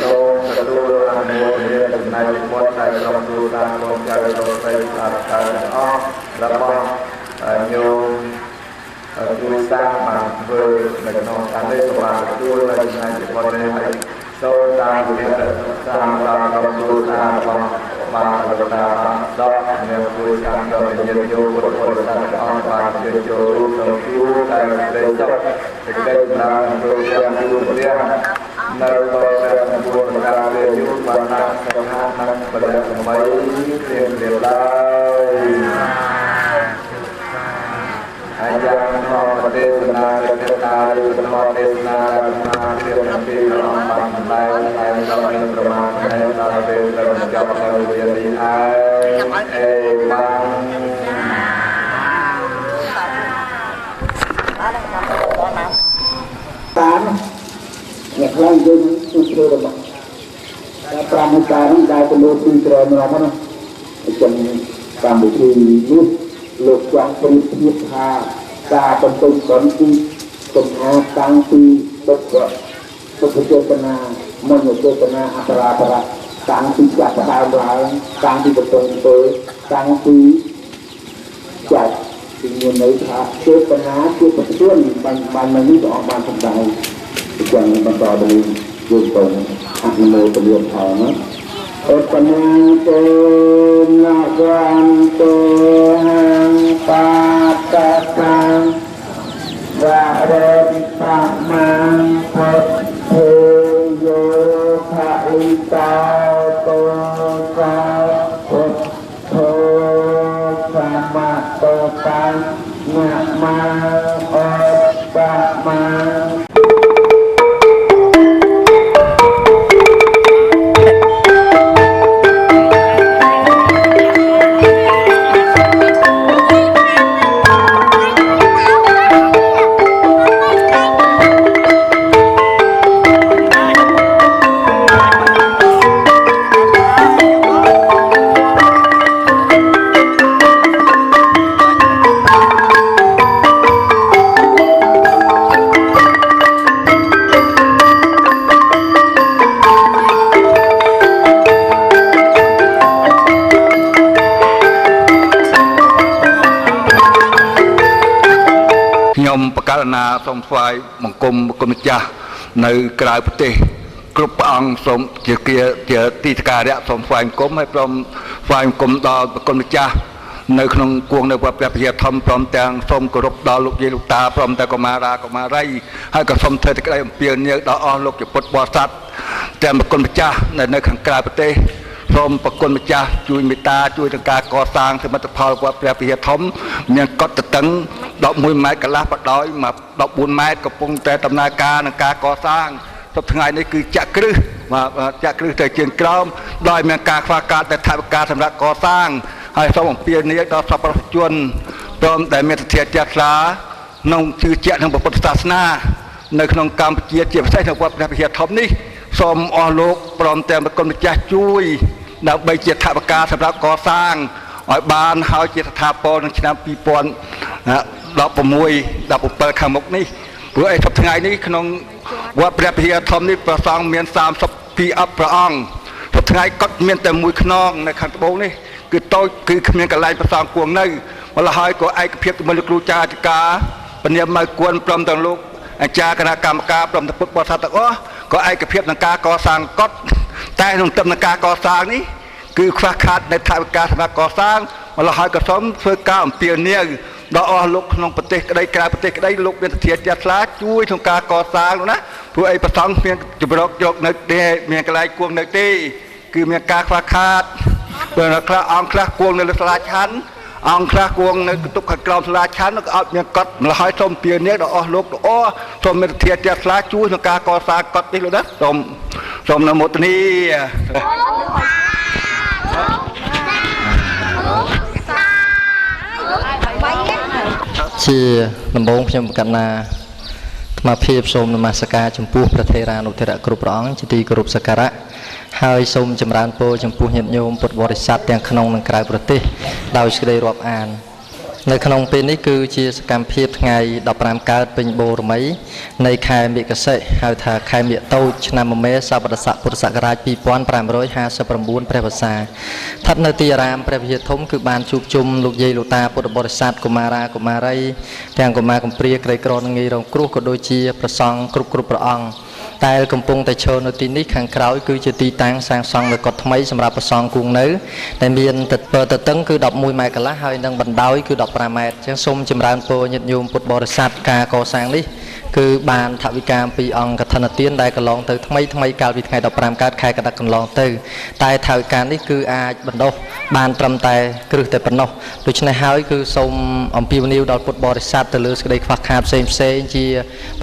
សូមទទួលអនុមោទនាចំណែកបុណ្យដែលក្រុមគ្រួសារកូនចៅលោកស្រីអរកាទាំងអស់របស់ញោមគ្រួសារបានធ្វើនៅក្នុងការនេះក៏បានទទួលនៅចំណែកបុណ្យនេះហើយសូមតាមវិទ្យាសាស្ត្រដល់ក្រុមគ្រួសាររបស់បានលោកតាដល់អ្នកគ្រួសារដល់ញាតិញោមពុទ្ធបរិស័ទទាំងអស់បានជឿចូលរួមក្នុងជួរតែប្រេសុខសេចក្តីចម្រើនព្រមទាំងជួបព្រះនៅដល់ព្រះពុទ្ធការព្រះយុគបានដាក់សក្ការៈនិងបរិយាសម័យព្រាមព្រាមឡើយហើយយ៉ាងធម្មទេសនាទេវតាឬធម្មទេសនាណាព្រះអំពីព្រះអង្គបានសម្ដែងតែដល់មានប្រមាណតែដល់ពេលត្រូវចប់នៅវេលានេះហើយអេបានតាមអ្នកខ្លះយើងជួបធ្វើរបស់តែប្រាំហិការនឹងដែលទៅលើទីច្រើនម្ដងណាចឹងកម្មវិធីនេះលោកចង់ប្រៀបធៀបថាការបន្ទប់សន្តិសំអាតតាំងពីទុក្ខចេតនាមនោចេតនាអបរាបរៈតាំងពីចាប់ដើមឡើងតាំងពីបន្ទប់ទៅតាំងពីចាត់ពីមានន័យថាចេតនាជាប្រធានបាននេះក៏អស់បានសម្ដែងចឹងបន្តទៅនេះយើងទៅអនុមោទនាផលណាអបញ្ញាតេណាវន្តោហង្បាតតាវរតិបមាពុទ្ធេយោខិតោតោសាពុទ្ធโธសមតោតានមាអបមាណាសូមថ្វាយបង្គំគុណម្ចាស់នៅក្រៅប្រទេសគ្រប់ព្រះអង្គសូមជាទីសក្ការៈសូមថ្វាយបង្គំហើយព្រមថ្វាយបង្គំដល់ព្រះគុណម្ចាស់នៅក្នុងគួងនៅព្រះភិយាធម្មព្រមទាំងសូមគោរពដល់លោកយាយលោកតាព្រមទាំងកុមារាកុមារីហើយក៏សូមធ្វើសេចក្តីអំពាវនាវដល់អស់លោកជាពុទ្ធបរិស័ទទាំងព្រះគុណម្ចាស់នៅខាងក្រៅប្រទេសសូមព្រះគុណម្ចាស់ជួយមេត្តាជួយដល់ការកសាងសមិទ្ធផលវត្តព្រះវិហារធំមានកត់តឹង11ម៉ែត្រកន្លះបដោយមក14ម៉ែត្រកំពុងតែដំណើរការនឹងការកសាងសប្តាហ៍ថ្ងៃនេះគឺចាក់គ្រឹះចាក់គ្រឹះទៅជាងក្រោមដោយមានការខ្វះខាតតែថវិកាសម្រាប់កសាងហើយសូមអំពាវនាវដល់សប្បុរសជនព្រមដែលមានទស្សនៈជ្រះថ្លាក្នុងជឿជាក់ក្នុងពុទ្ធសាសនា នៅក្នុងកម្ពុជាជាពិសេសនៅវត្តព្រះវិហារធំនេះសូមអស់លោកព្រមទាំងប្រគុណម្ចាស់ជួយដើម្បីជាថវិកាសម្រាប់កសាងឲ្យបានហើយជាស្ថាពរក្នុងឆ្នាំ2016 17ខាងមុខនេះព្រោះឯសប្តាហ៍ថ្ងៃនេះក្នុងវត្តព្រះវិហារធំនេះព្រះសង្ឃមាន32អព្រះអង្គសប្តាហ៍ថ្ងៃគាត់មានតែមួយខ្នងនៅខាងត្បូងនេះគឺតូចគឺគ្មានកន្លែងព្រះសង្ឃគួងនៅម្ល៉េះហើយក៏ឯកភាពជាមួយលោកគ្រូចារធិការពនាមមកគួនព្រមទាំងលោកអាចារ្យគណៈកម្មការព្រមទាំងពុទ្ធបរិស័ទទាំងអស់ក៏ឯកភាពនឹងការកសាងកុដិតែក្នុងដំណើរការកសាងនេះគឺខ្វះខាតនៅថវិកាសម្រាប់កសាងម្ល៉េះហើយក៏សូមធ្វើការអំពាវនាវដល់អស់លោកក្នុងប្រទេសក្តីក្រៅប្រទេសក្តីលោកមានទធាជ្រះថ្លាជួយក្នុងការកសាងនោះណាព្រោះអីប្រសង់មានជម្រកយកនៅទេមានកន្លែងគួងនៅទេគឺមានការខ្វះខាតព្រោះខ្លះអង្គខ្លះគួងនៅសាលាឆាន់អង្គខ្លះគួងនៅទុកខាងក្រោមសាលាឆាន់ក៏អត់មានកត់ម្ល៉េះហើយសូមពៀនាងដល់អស់លោកល្អសូមមានទធាជ្រះថ្លាជួយក្នុងការកសាងកត់នេះលោកណាសូមនមោទនីជាដំបូងខ្ញុំកណ្ណាអាភិបសូមនមស្ការចំពោះព្រះថេរានុថេរៈគ្រប់ព្រះអង្គជាទីគោរពសក្ការៈហើយសូមចម្រើនពរចំពោះញាតិញោមពុទ្ធបរិស័ទទាំងក្នុងនិងក្រៅប្រទេសដោយសេចក្តីរាប់អាននៅក្នុងពេលនេះគឺជាសកម្មភាពថ្ងៃ15កើតពេញបូរមីនៃខែមិគសិហៅថាខែមិគតូចឆ្នាំមមេសប្បុរស័កពុទ្ធសករាជ2559ព្រះវស្សាស្ថិតនៅទីអារាមព្រះវិហារធំគឺបានជួបជុំលោកយាយលោកតាពុទ្ធបរិស័ទកុមារាកុមារីទាំងកុមារកំព្រាក្រីក្រនិងងាយរងគ្រោះក៏ដូចជាព្រះសង្ឃគ្រប់ព្រះអង្គតែកំពុងតែឈរនៅទីនេះខាងក្រោយគឺជាទីតាំងសាងសង់នៅកុដិថ្មីសម្រាប់ព្រះសង្ឃគង់នៅដែលមានទទឹងគឺ11ម៉ែត្រកន្លះហើយនិងបណ្ដោយគឺ15ម៉ែត្រអញ្ចឹងសូមចម្រើនពរញាតិញោមពុទ្ធបរិស័ទការកសាងនេះគឺបានថវិកាពីអង្គកឋិនទានដែលកន្លងទៅថ្មីកាលពីថ្ងៃ15កើតខែកក្កដាកន្លងទៅតែថវិកានេះគឺអាចបណ្ដុះបានត្រឹមតែគ្រឹះតែប៉ុណ្ណោះដូច្នេះហើយគឺសូមអំពាវនាវដល់ពុទ្ធបរិស័ទទៅលើសេចក្តីខ្វះខាតផ្សេងជា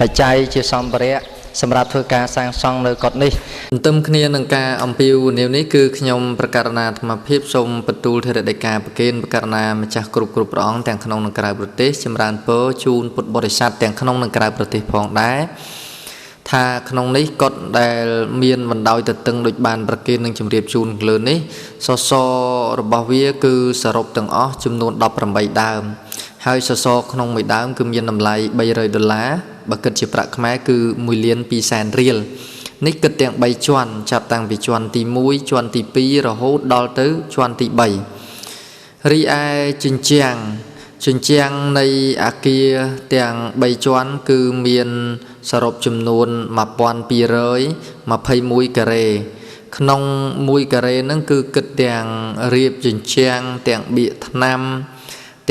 បច្ច័យជាសម្ភារៈសម្រាប់ធ្វើការសាងសង់នៅកុដិនេះទន្ទឹមគ្នានឹងការអំពាវនាវនេះគឺខ្ញុំប្រកាសណាអាត្មាភាពសូមបន្ទូលធរដីកាប្រគេនប្រកាសណាម្ចាស់គ្រប់ព្រះអង្គទាំងក្នុងនិងក្រៅប្រទេសចម្រើនពរជូនពុទ្ធបរិស័ទទាំងក្នុងនិងក្រៅប្រទេសផងដែរថាក្នុងនេះកុដិដែលមានបណ្ដោយទទឹងដូចបានប្រគេននឹងជម្រាបជូនលើនេះសសររបស់វាគឺសរុបទាំងអស់ចំនួន18ដើមហើយសសរក្នុងមួយដើមគឺមានតម្លៃ$300បើគិតជាប្រាក់ខ្មែរគឺ1,200,000រៀលនេះគិតទាំង3ជាន់ចាប់តាំងពីជាន់ទី1ជាន់ទី2រហូតដល់ទៅជាន់ទី3រីឯជញ្ជាំងនៃអាគារទាំង3ជាន់គឺមានសរុបចំនួន1221ការ៉េក្នុង1ការ៉េហ្នឹងគឺគិតទាំងរៀបជញ្ជាំងទាំងបៀកថ្នាំ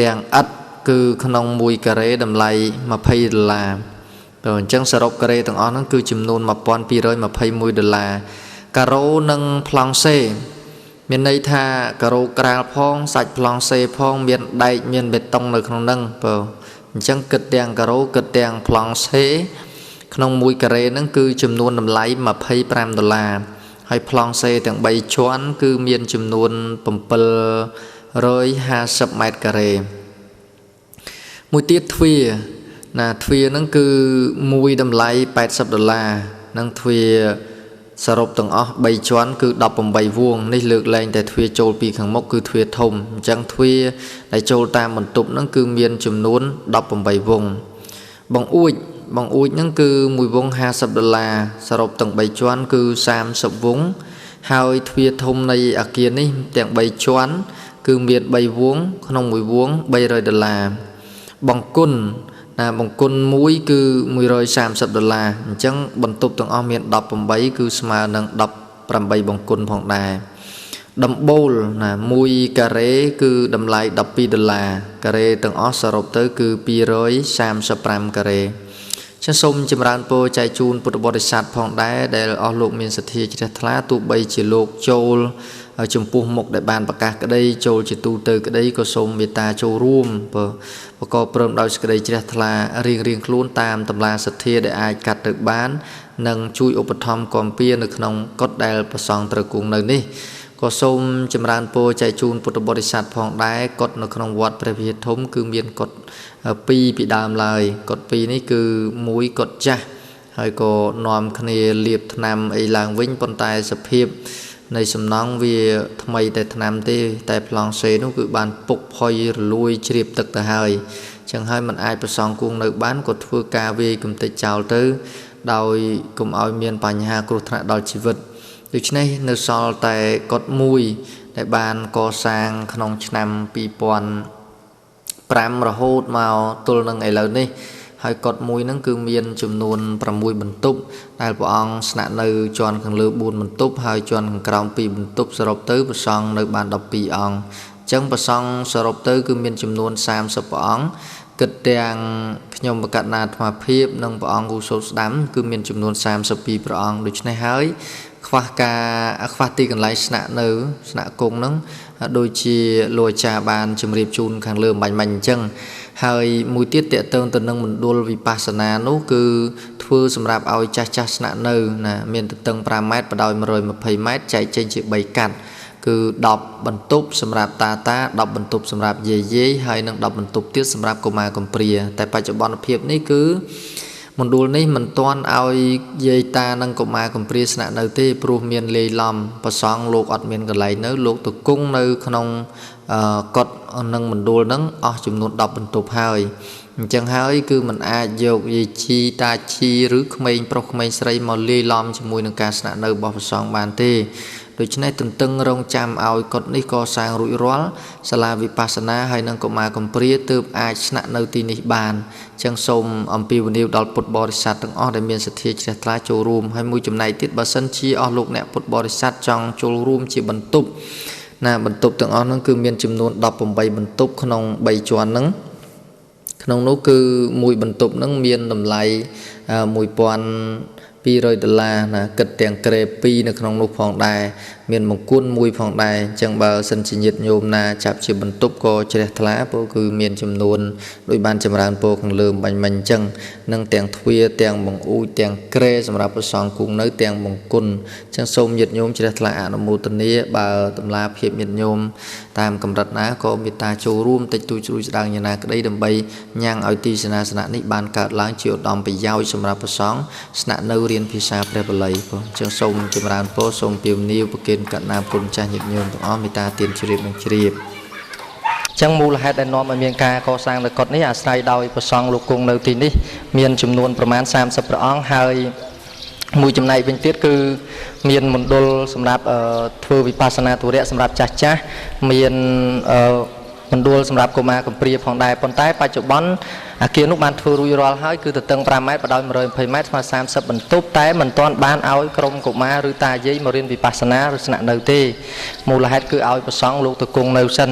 ទាំងឥដ្ឋគឺក្នុង1ការ៉េតម្លៃ$20ព្រោះអញ្ចឹងសរុបការ៉េទាំងអស់ហ្នឹងគឺចំនួន$1221ការ៉ូនិងប្លង់សេមានន័យថាការ៉ូក្រាលផងសាច់ប្លង់សេផងមានដែកមានបេតុងនៅក្នុងហ្នឹងព្រោះអញ្ចឹងគិតទាំងការ៉ូគិតទាំងប្លង់សេក្នុង1ការ៉េហ្នឹងគឺចំនួនតម្លៃ$25ហើយប្លង់សេទាំង3ជាន់គឺមានចំនួន750ម៉ែត្រការ៉េមួយទៀតទ្វារហ្នឹងគឺមួយតម្លៃ$80និងទ្វារសរុបទាំងអស់3ជាន់គឺ18វងនេះលើកលែងតែទ្វារចូលពីខាងមុខគឺទ្វារធំអញ្ចឹងទ្វារដែលចូលតាមបន្ទប់ហ្នឹងគឺមានចំនួន18វងបង្អួចហ្នឹងគឺ1វង$50សរុបទាំង3ជាន់គឺ30វងហើយទ្វារធំនៃអាគារនេះទាំង3ជាន់គឺមាន3វងក្នុង1វង$300បង្គន់មួយគឺ$130អញ្ចឹងបន្ទប់ទាំងអស់មាន18គឺស្មើនឹង18បង្គន់ផងដែរដំបូល1ការ៉េគឺតម្លៃ$12ការ៉េទាំងអស់សរុបទៅគឺ235ការ៉េចឹងសូមចម្រើនពរចែកជូនពុទ្ធបរិស័ទផងដែរដែលអស់លោកមានសទ្ធាជ្រះថ្លាទោះបីជាលោកចូលចំពោះមុខដែលបានប្រកាសក្តីចូលជាទូទៅក្តីក៏សូមមេត្តាចូលរួមប្រកបព្រមដោយសេចក្តីជ្រះថ្លារៀងខ្លួនតាមតម្លាសទ្ធាដែលអាចកាត់ទៅបាននិងជួយឧបត្ថម្ភគាំពៀនៅក្នុងកុដិដែលប្រសង់ត្រូវគង់នៅនេះក៏សូមចម្រើនពរចែកជូនពុទ្ធបរិស័ទផងដែរកុដិនៅក្នុងវត្តព្រះវិហារធំគឺមានកុដិ2ពីដើមឡើយកុដិ2នេះគឺ1កុដិចាស់ ហើយក៏នាំគ្នាលាបថ្នាំអីឡើងវិញប៉ុន្តែសភាពនៃសំណង់វាថ្មីតែថ្នាំទេតែប្លង់សេនោះគឺបានពុកផុយរលួយជ្រាបទឹកទៅហើយចឹងហើយมันអាចប្រសងគួងនៅបានក៏ធ្វើការវាយកំទេចចោលទៅដោយកុំឲ្យមានបញ្ហាគ្រោះថ្នាក់ដល់ជីវិតដូច្នេះនៅសល់តែកុដិមួយដែលបានកសាងក្នុងឆ្នាំ2005រហូតមកទល់នឹងឥឡូវនេះហើយកុដិមួយហ្នឹងគឺមានចំនួន6បន្ទប់ដែលព្រះអង្គស្នាក់នៅជាន់ខាងលើ4បន្ទប់ហើយជាន់ខាងក្រោម2បន្ទប់សរុបទៅព្រះសង្ឃនៅបាន12អង្គអញ្ចឹងព្រះសង្ឃសរុបទៅគឺមានចំនួន30ព្រះអង្គគិតទាំងខ្ញុំបកណ្ណាអាត្មាភាពនិងព្រះអង្គគូសូត្រស្ដាំគឺមានចំនួន32ព្រះអង្គដូច្នេះហើយខ្វះទីកន្លែងស្នាក់នៅស្នាក់គង់ហ្នឹងដូចជាលោកអាចារ្យបានជម្រាបជូនខាងលើបាញ់អញ្ចឹងហើយមួយទៀតតេតើទៅនឹងមណ្ឌលវិបស្សនានោះគឺធ្វើសម្រាប់ឲ្យចាស់ស្នាក់នៅណាមានទទឹង5ម៉ែត្របដោយ120ម៉ែត្រចែកចេញជា3កាត់គឺ10បន្ទប់សម្រាប់តា10បន្ទប់សម្រាប់យាយហើយនិង10បន្ទប់ទៀតសម្រាប់កុមារកំព្រាតែបច្ចុប្បន្នភាពនេះគឺមណ្ឌលនេះមិនទាន់ឲ្យយាយតានិងកុមារកំព្រាស្នាក់នៅទេព្រោះមានលេីឡំប្រសង់លោកអត់មានកន្លែងនៅលោកទៅគង់នៅក្នុងកុដិនិងមណ្ឌលហ្នឹងអស់ចំនួន10បន្ទប់ហើយអញ្ចឹងហើយគឺมันអាចយកយាយជីតាជីឬក្មេងប្រុសក្មេងស្រីមកលេីឡំជាមួយនឹងការស្នាក់នៅរបស់ប្រសង់បានទេដូច្នេះទន្ទឹងរង់ចាំឲ្យកុដិនេះកសាងរួចរាល់សាលាវិបស្សនាហើយនិងកុមារកំព្រាទើបអាចស្នាក់នៅទីនេះបានអញ្ចឹងសូមអំពាវនាវដល់ពុទ្ធបរិស័ទទាំងអស់ដែលមានសទ្ធាជ្រះថ្លាចូលរួមហើយមួយចំណែកទៀតបើសិនជាអស់លោកអ្នកពុទ្ធបរិស័ទចង់ចូលរួមជាបន្ទប់ណាបន្ទប់ទាំងអស់ហ្នឹងគឺមានចំនួន18បន្ទប់ក្នុង3ជាន់ហ្នឹងក្នុងនោះគឺមួយបន្ទប់ហ្នឹងមានតម្លៃ$1,200ណាគិតទាំងក្រេ2នៅក្នុងនោះផងដែរមានមង្គលមួយផងដែរអញ្ចឹងបើសិនជាញាតិញោមណាចាប់ជាបន្ទប់ក៏ជ្រះថ្លាព្រោះគឺមានចំនួនដោយបានចម្រើនពោខាងលើបាញ់មិញអញ្ចឹងនឹងទាំងទ្វារទាំងបង្អួចទាំងក្រេសម្រាប់ប្រសងគង់នៅទាំងមង្គលអញ្ចឹងសូមញាតិញោមជ្រះថ្លាអនុមោទនាបើតម្លាភាពញាតិញោមតាមកម្រិតណាក៏មេត្តាចូលរួមតិចតួចជ្រួយស្ដាងយ៉ាងណាក្តីដើម្បីញ៉ាំងឲ្យទីសេនាសនៈនេះបានកើតឡើងជាឧត្តមប្រយោជន៍សម្រាប់ប្រសងស្នាក់នៅរៀនភាសាព្រះបាលីបងអញ្ចឹងសូមចម្រើនពរសូមពាវនាវប្រគេនកណ្ណាពុនចាស់ញាតិញោមទាំងអស់មេត្តាទានជ្រាបនឹងជ្រាបចឹងមូលហេតុដែលនាំឲ្យមានការកសាងនៅកុដិនេះអាស្រ័យដោយព្រះសង្ឃលោកគង់នៅទីនេះមានចំនួនប្រមាណ30ព្រះអង្គហើយមួយចំណែកវិញទៀតគឺមានមណ្ឌលសម្រាប់ធ្វើវិបស្សនាធុរៈសម្រាប់ចាស់មានមណ្ឌលសម្រាប់កុមារកំព្រាផងដែរប៉ុន្តែបច្ចុប្បន្នអាគារនោះបានធ្វើរួចរាល់ហើយគឺទទឹង5ម៉ែត្របដោយ120ម៉ែត្រស្មើ30បន្ទប់តែមិនទាន់បានឲ្យក្រុមកុមារឬតាយាយមករៀនវិបស្សនាឬស្នាក់នៅទេមូលហេតុគឺឲ្យប្រសង់លោកទៅគង់នៅសិន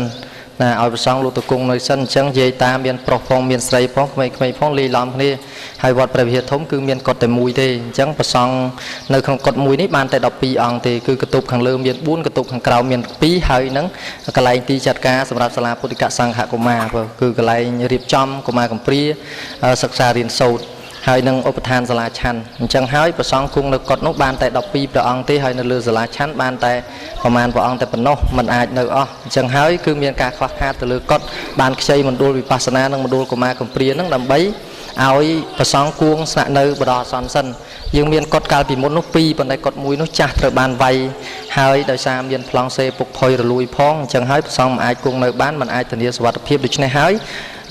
ណាឲ្យប្រសង់លោកទៅគង់នៅសិនអញ្ចឹងយាយតាមានប្រុសផងមានស្រីផងក្មេងៗផងលាយឡំគ្នាហើយវត្តព្រះវិហារធំគឺមានកុដិតែមួយទេអញ្ចឹងប្រសង់នៅក្នុងកុដិមួយនេះបានតែ12អង្គទេគឺកតុបខាងលើមាន4កតុបខាងក្រោមមាន2ហើយនឹងកន្លែងទីចាត់ការសម្រាប់សាលាពុទ្ធិកសង្ឃកុមារគឺកន្លែងរៀបចំកុមារកំព្រាសិក្សារៀនសូត្រហើយនឹងឧបដ្ឋានសាលាឆាន់អញ្ចឹងហើយប្រសង់គង់នៅកុដិនោះបានតែ12ព្រះអង្គទេហើយនៅលើសាលាឆាន់បានតែប្រមាណព្រះអង្គតែប៉ុណ្ណោះមិនអាចនៅអស់អញ្ចឹងហើយគឺមានការខ្វះខាតទៅលើកុដិបានខ្ចីមណ្ឌលវិបស្សនានិងមណ្ឌលកុមារកំព្រានឹងដើម្បីឲ្យប្រសង់គួងស្នាក់នៅបដិសន្នសិនយើងមានកុដិកាលពីមុននោះ2ប៉ុន្តែកុដិមួយនោះចាស់ត្រូវបានវាយហើយដោយសារមានប្លង់សេពុកផុយរលួយផងអញ្ចឹងហើយប្រសង់មិនអាចគង់នៅបានមិនអាចធានាសុវត្ថិភាពដូច្នេះហើយ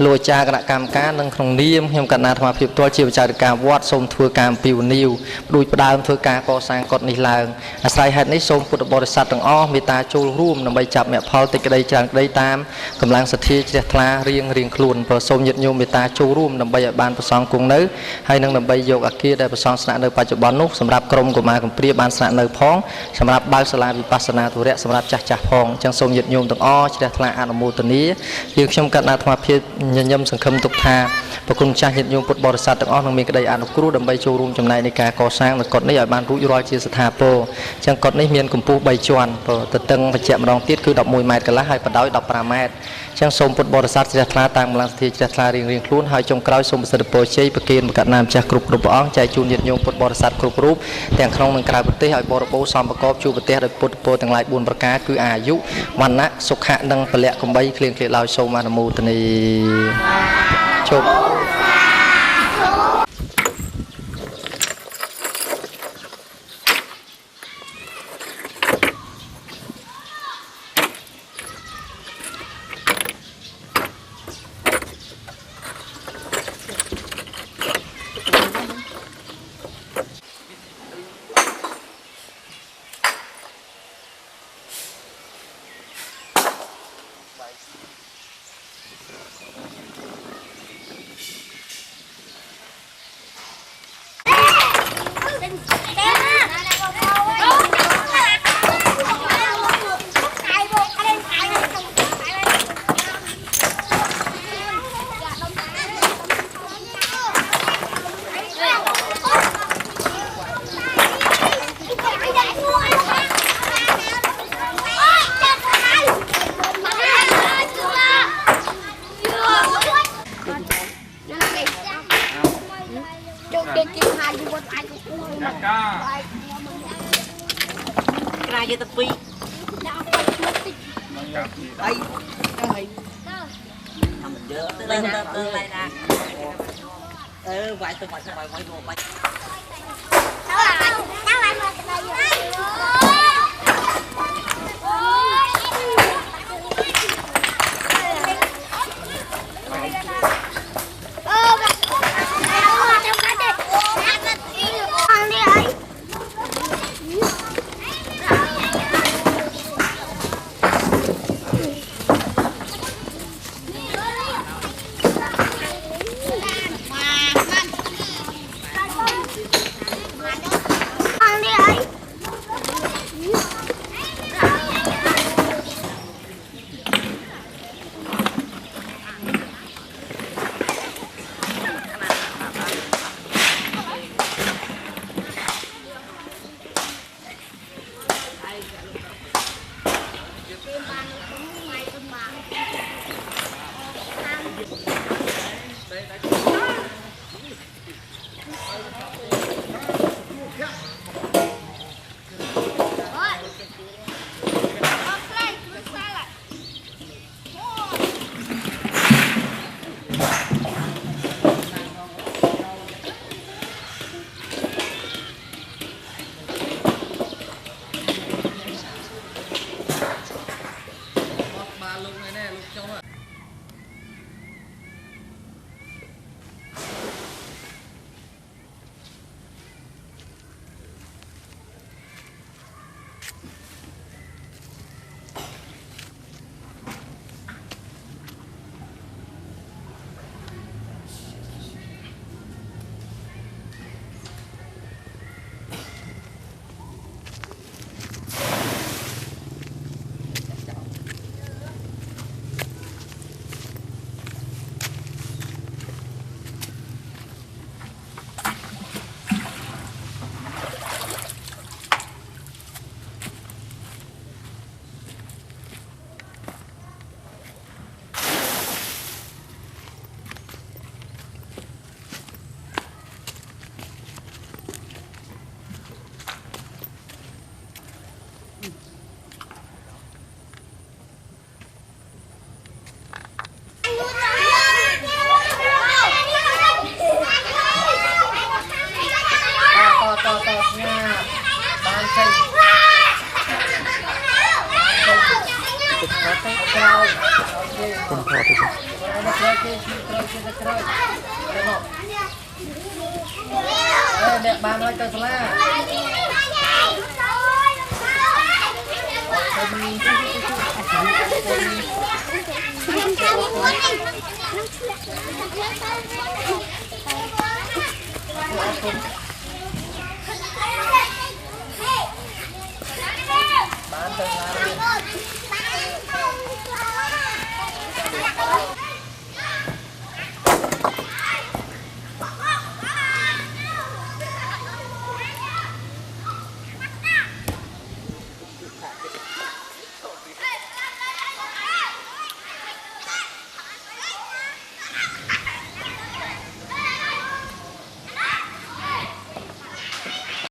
លោកអាចារ្យគណៈកម្មការនិងក្នុងនាមខ្ញុំកណ្ណាអាត្មាភាពផ្ទាល់ជាវិចារការវត្តសូមធ្វើការអំពាវនាវផ្ដួចផ្ដើមធ្វើការកសាងកុដិនេះឡើងអាស្រ័យហេតុនេះសូមពុទ្ធបរិស័ទទាំងអស់មេត្តាចូលរួមដើម្បីចាប់មគ្គផលតិចក្តីច្រើនក្តីតាមកម្លាំងសទ្ធាជ្រះថ្លារៀងខ្លួនព្រោះសូមញាតិញោមមេត្តាចូលរួមដើម្បីឲ្យបានប្រសងគង់នៅហើយនឹងដើម្បីយកអាគារដែលប្រសងស្នាក់នៅបច្ចុប្បន្ននោះសម្រាប់ក្រុមកុមារកំព្រាបានស្នាក់នៅផងសម្រាប់បើកសាលាវិបស្សនាធុរៈសម្រាប់ចាស់ផងអញ្ចឹងសូមញាតិញោមទាំងអស់ជ្រះថ្លាអនុមោទនាយើងខ្ញុំកណ្ណាអាត្មាភាពញញឹមសង្ឃឹមទុកថាប្រគុណចាស់ញាតិញោមពុទ្ធបរិស័ទទាំងអស់នឹងមានក្តីអនុគ្រោះដើម្បីចូលរួមចំណែកในការកសាងនៅកុដិនេះឲ្យបានរួចរាល់ជាស្ថាពរអញ្ចឹងកុដិនេះមានកម្ពស់3ជាន់ទទឹងបញ្ជាក់ម្ដងទៀតគឺ11ម៉ែត្រកន្លះហើយបដោយ15ម៉ែត្រអញ្ចឹងសូមពុទ្ធបរិស័ទជ្រះថ្លាតាមកម្លាំងសទ្ធាជ្រះថ្លារៀងខ្លួនហើយចុងក្រោយសូមប្រសិទ្ធពរជ័យប្រគេនបកណ្ណាម្ចាស់គ្រប់ព្រះអង្គចែកជូនញាតិញោមពុទ្ធបរិស័ទគ្រប់រូបទាំងក្នុងនិងក្រៅប្រទេសឲ្យបរិបូរសំប្រកបជួបប្រទេសដោយពុទ្ធពរទាំងឡាយ4ប្រការគឺអាយុវណ្ណៈសុខៈនិងពលៈកំបីគ្លៀងគ្លាដោយសូមអនុមោទនាជប់ Raya tepi. Ai. Lên lại nè. Vậy tôi phải vô vậy. Đâu lại mà cái này. Nè ba nói cho Sala. Bán